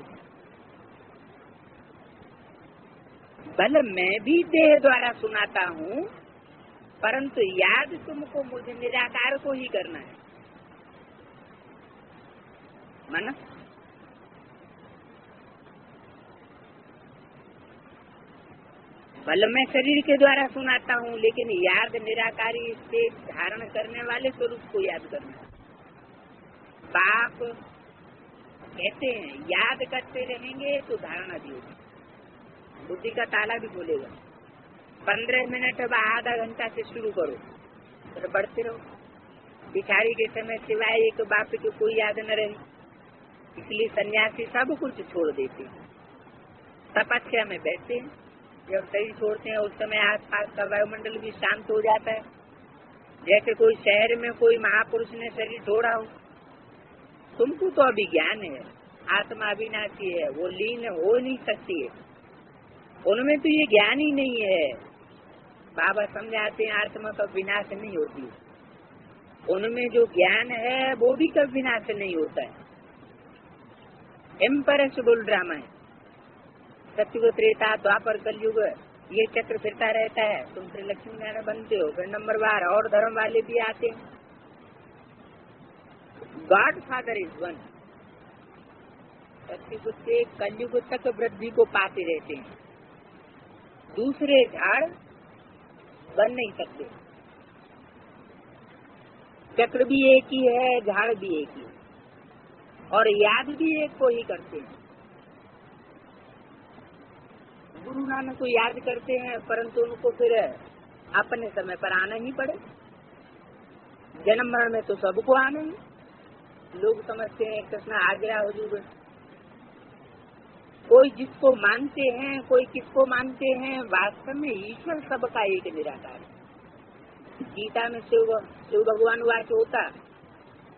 बल मैं भी देह द्वारा सुनाता हूँ, परंतु याद तुमको मुझे निराकार को ही करना है। माना भले मैं शरीर के द्वारा सुनाता हूँ, लेकिन याद निराकारी से धारण करने वाले स्वरूप को याद करना। बाप कहते हैं याद करते रहेंगे तो धारणा भी होगी, बुद्धि का ताला भी खोलेगा। 15 मिनट अब आधा घंटा से शुरू करो, फिर बढ़ते रहो। भिखारी के समय सिवाय एक बाप की कोई याद न रहे, इसलिए सन्यासी सब कुछ छोड़ देते हैं, तपस्या में बैठते हैं। जब शरीर छोड़ते हैं उस समय आसपास का वायुमंडल भी शांत हो जाता है, जैसे कोई शहर में कोई महापुरुष ने शरीर छोड़ा हो। तुमको तो अभी ज्ञान है, आत्मा अविनाशी है, वो लीन हो नहीं सकती है, उनमें तो ये ज्ञान ही नहीं है। बाबा समझाते हैं आत्मा का विनाश नहीं होती, उनमें जो ज्ञान है वो भी कभी विनाश नहीं होता है। इम्परेसिबल ड्रामा है, सत्युग त्रेता द्वापर कलयुग, ये चक्र फिरता रहता है। तुम फिर लक्ष्मी नारायण बनते हो, फिर नंबर बार और धर्म वाले भी आते हैं। God father is one. सत्युग से कलयुग तक वृद्धि को पाते रहते हैं, दूसरे झाड़ बन नहीं सकते। चक्र भी एक ही है, झाड़ भी एक ही, और याद भी एक को ही करते हैं। गुरु नानक को याद करते हैं, परंतु उनको फिर अपने समय पर आना ही पड़े। जन्म मरण में तो सबको आना ही। लोग समझते हैं कृष्ण आगरा हुजूर, कोई जिसको मानते हैं, कोई किसको मानते हैं। वास्तव में ईश्वर सबका एक निराकार है। गीता में शिव भगवान वाच होता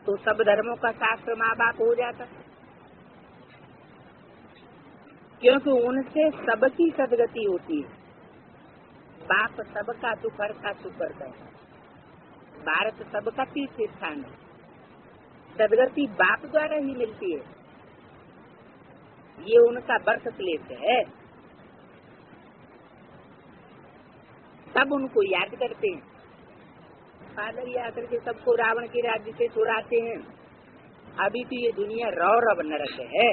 तो सब धर्मों का शास्त्र माँ बाप हो जाता, क्योंकि उनसे सबकी सदगति होती है। बाप सबका दुख हरता सुख करता है। भारत सबका तीर्थ स्थान है, सदगति बाप द्वारा ही मिलती है, ये उनका बर्थ प्लेस है। सब उनको याद करते हैं। फादर ही आकर के सबको रावण के राज्य से छुड़ाते हैं। अभी तो ये दुनिया रौरव नरक है,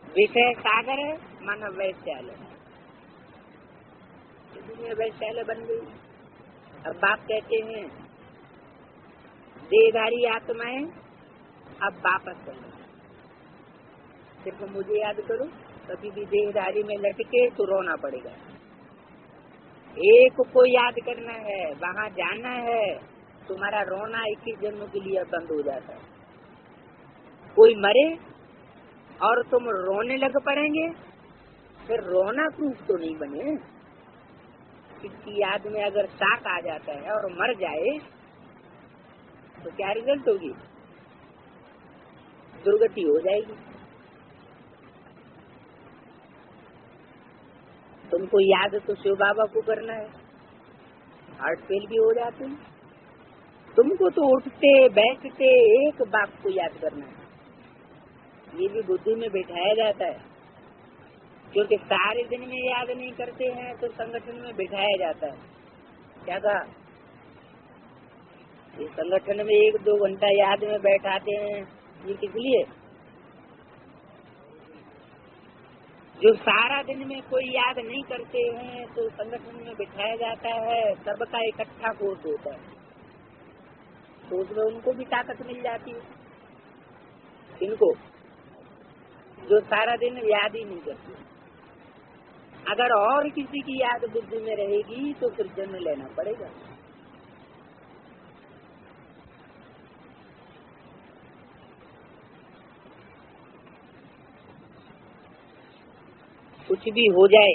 विषय सागर है, मानव वैश्यालय। दुनिया वैश्यालय बन गई। अब बाप कहते हैं देहधारी आत्माएं अब वापस चलो, सिर्फ मुझे याद करो। कभी भी देहधारी में लटके तो रोना पड़ेगा। एक को याद करना है, वहाँ जाना है, तुम्हारा रोना 21 जन्मों के लिए बंद हो जाता है। कोई मरे और तुम रोने लग पड़ेंगे, फिर रोना प्रूफ तो नहीं बने। किसी याद में अगर शाक आ जाता है और मर जाए तो क्या रिजल्ट होगी? दुर्गति हो जाएगी। तुमको याद तो शिव बाबा को करना है, हार्ट फेल भी हो जाते हैं। तुमको तो उठते बैठते एक बाप को याद करना है, ये भी बुद्धि में बिठाया जाता है। क्योंकि सारे दिन में याद नहीं करते हैं तो संगठन में बिठाया जाता है। क्या कहा? ये संगठन में 1-2 घंटा याद में बैठाते हैं, ये किस लिए? जो सारा दिन में कोई याद नहीं करते हैं तो संगठन में बिठाया जाता है, सबका इकट्ठा कोर्स होता है, तो उसमें उनको भी ताकत मिल जाती है। इनको जो सारा दिन याद ही नहीं करते, अगर और किसी की याद बुद्धि में रहेगी तो फिर जन्म लेना पड़ेगा। कुछ भी हो जाए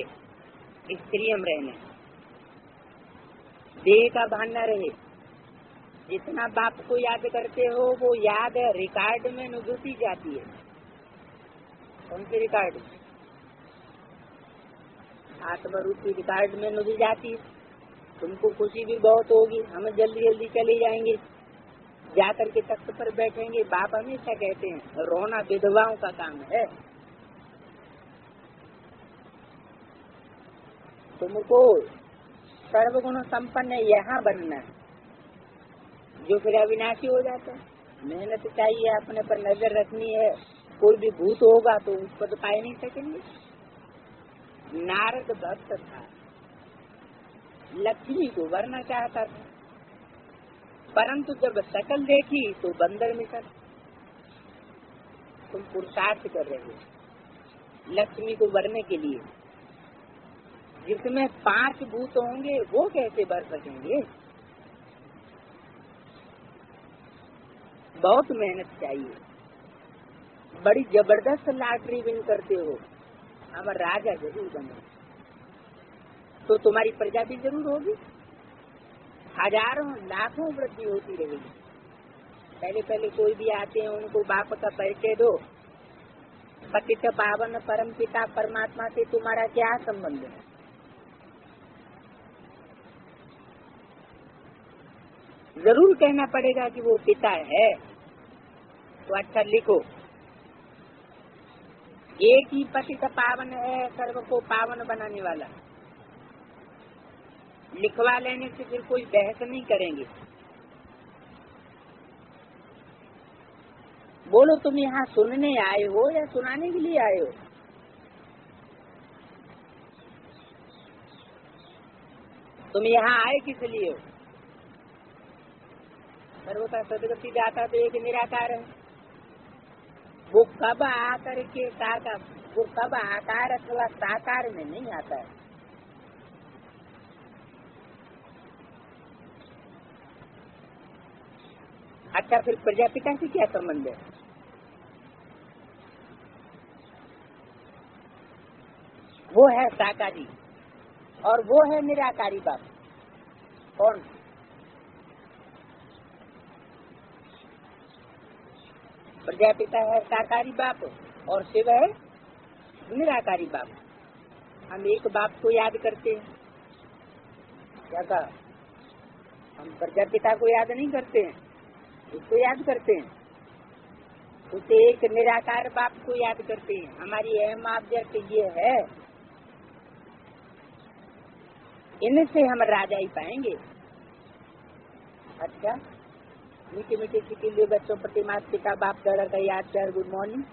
स्त्रियम रहना, देह का भान न रहे। जितना बाप को याद करते हो वो याद रिकॉर्ड में न घुसी जाती है। कौन सी रिकॉर्ड? आत्मरूपी रिकॉर्ड में न घुस जाती है। तुमको खुशी भी बहुत होगी, हम जल्दी जल्दी चले जाएंगे, जाकर के तख्त पर बैठेंगे। बाप हमेशा कहते हैं रोना विधवाओं का काम है। तुमको सर्वगुण संपन्न यहाँ बनना है, जो फिर अविनाशी हो जाता है। मेहनत चाहिए, अपने पर नजर रखनी है। कोई भी भूत होगा तो उस पर तो पाए नहीं सकेंगे। नारद भक्त था, लक्ष्मी को वरना चाहता था, परंतु जब शकल देखी तो बंदर मिसल। तुम पुरुषार्थ कर रहे हो लक्ष्मी को वरने के लिए, जिसमें 5 भूत होंगे वो कैसे वर सकेंगे? बहुत मेहनत चाहिए, बड़ी जबरदस्त लॉटरी विन करते हो, हम राजा जरूर बने तो तुम्हारी प्रजा भी जरूर होगी, हजारों लाखों वृद्धि होती रहेगी। पहले पहले कोई भी आते हैं उनको बाप का परिचय दो, पतित पावन परम पिता परमात्मा से तुम्हारा क्या संबंध है? जरूर कहना पड़ेगा कि वो पिता है, तो अच्छा लिखो, एक ही पतित पावन है, सर्व को पावन बनाने वाला। लिखवा लेने से फिर कोई बहस नहीं करेंगे। बोलो तुम यहाँ सुनने आए हो या सुनाने के लिए आए हो? तुम यहाँ आए किस लिए हो? सर्वथा सदगति दाता तो एक निराकार है, वो कब आकर के साकार, वो कब आकार अथवा साकार में नहीं आता है। अच्छा फिर प्रजापिता से क्या संबंध है? वो है साकारी और वो है निराकारी बाप। कौन? प्रजापिता है साकारी बाप और शिव है निराकारी बाप। हम एक बाप को याद करते हैं, क्या कहा? हम प्रजापिता को याद नहीं करते हैं, उसको याद करते हैं, उसे एक निराकार बाप को याद करते हैं। हमारी अहम ऑब्जेक्ट ये है, इनसे हम राजा ही पाएंगे। अच्छा, मीठे मीठे के लिए बच्चों प्रति माता पिता बाप दादा का याद कर। Good morning.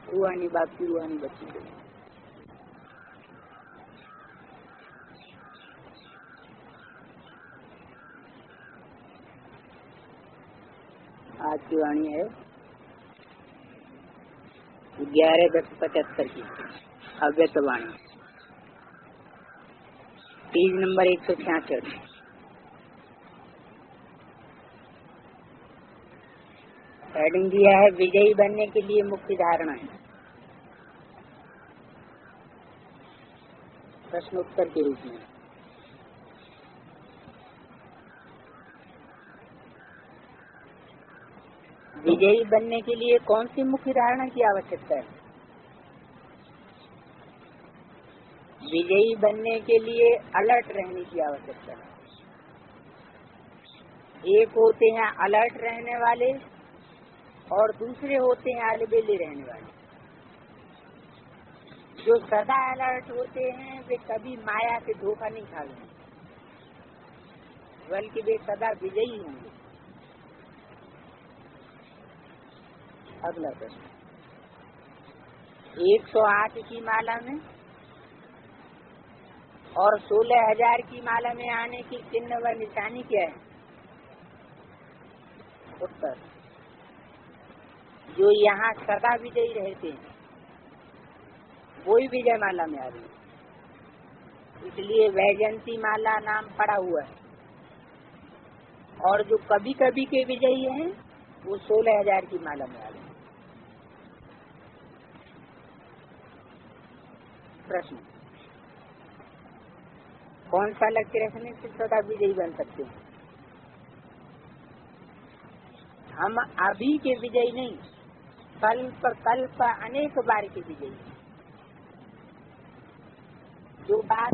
रूहानी बाप की रूहानी बच्ची को आज की वाणी है 11/10/75 की अव्यक्त वाणी, पेज नंबर 166। हेडिंग दिया है विजयी बनने के लिए मुख्य धारणा है। प्रश्न उत्तर के रूप में विजयी बनने के लिए कौन सी मुख्य धारणा की आवश्यकता है? विजयी बनने के लिए अलर्ट रहने की आवश्यकता है। एक होते हैं अलर्ट रहने वाले और दूसरे होते हैं अलबेले रहने वाले। जो सदा अलर्ट होते हैं वे कभी माया से धोखा नहीं खाएंगे, बल्कि वे सदा विजयी होंगे। अगला प्रश्न, 108 की माला में और 16,000 की माला में आने की चिन्ह व निशानी क्या है? उत्तर, जो यहाँ सदा विजयी रहते हैं वही विजय माला में आ रही है, इसलिए वैजयंती माला नाम पड़ा हुआ है। और जो कभी कभी के विजयी हैं वो 16,000 की माला में आ रही है। प्रश्न, कौन सा लक्ष्य रखने से सदा विजयी बन सकते हैं? हम अभी के विजयी नहीं, कल्प कल्प अनेक बार के विजयी। जो बात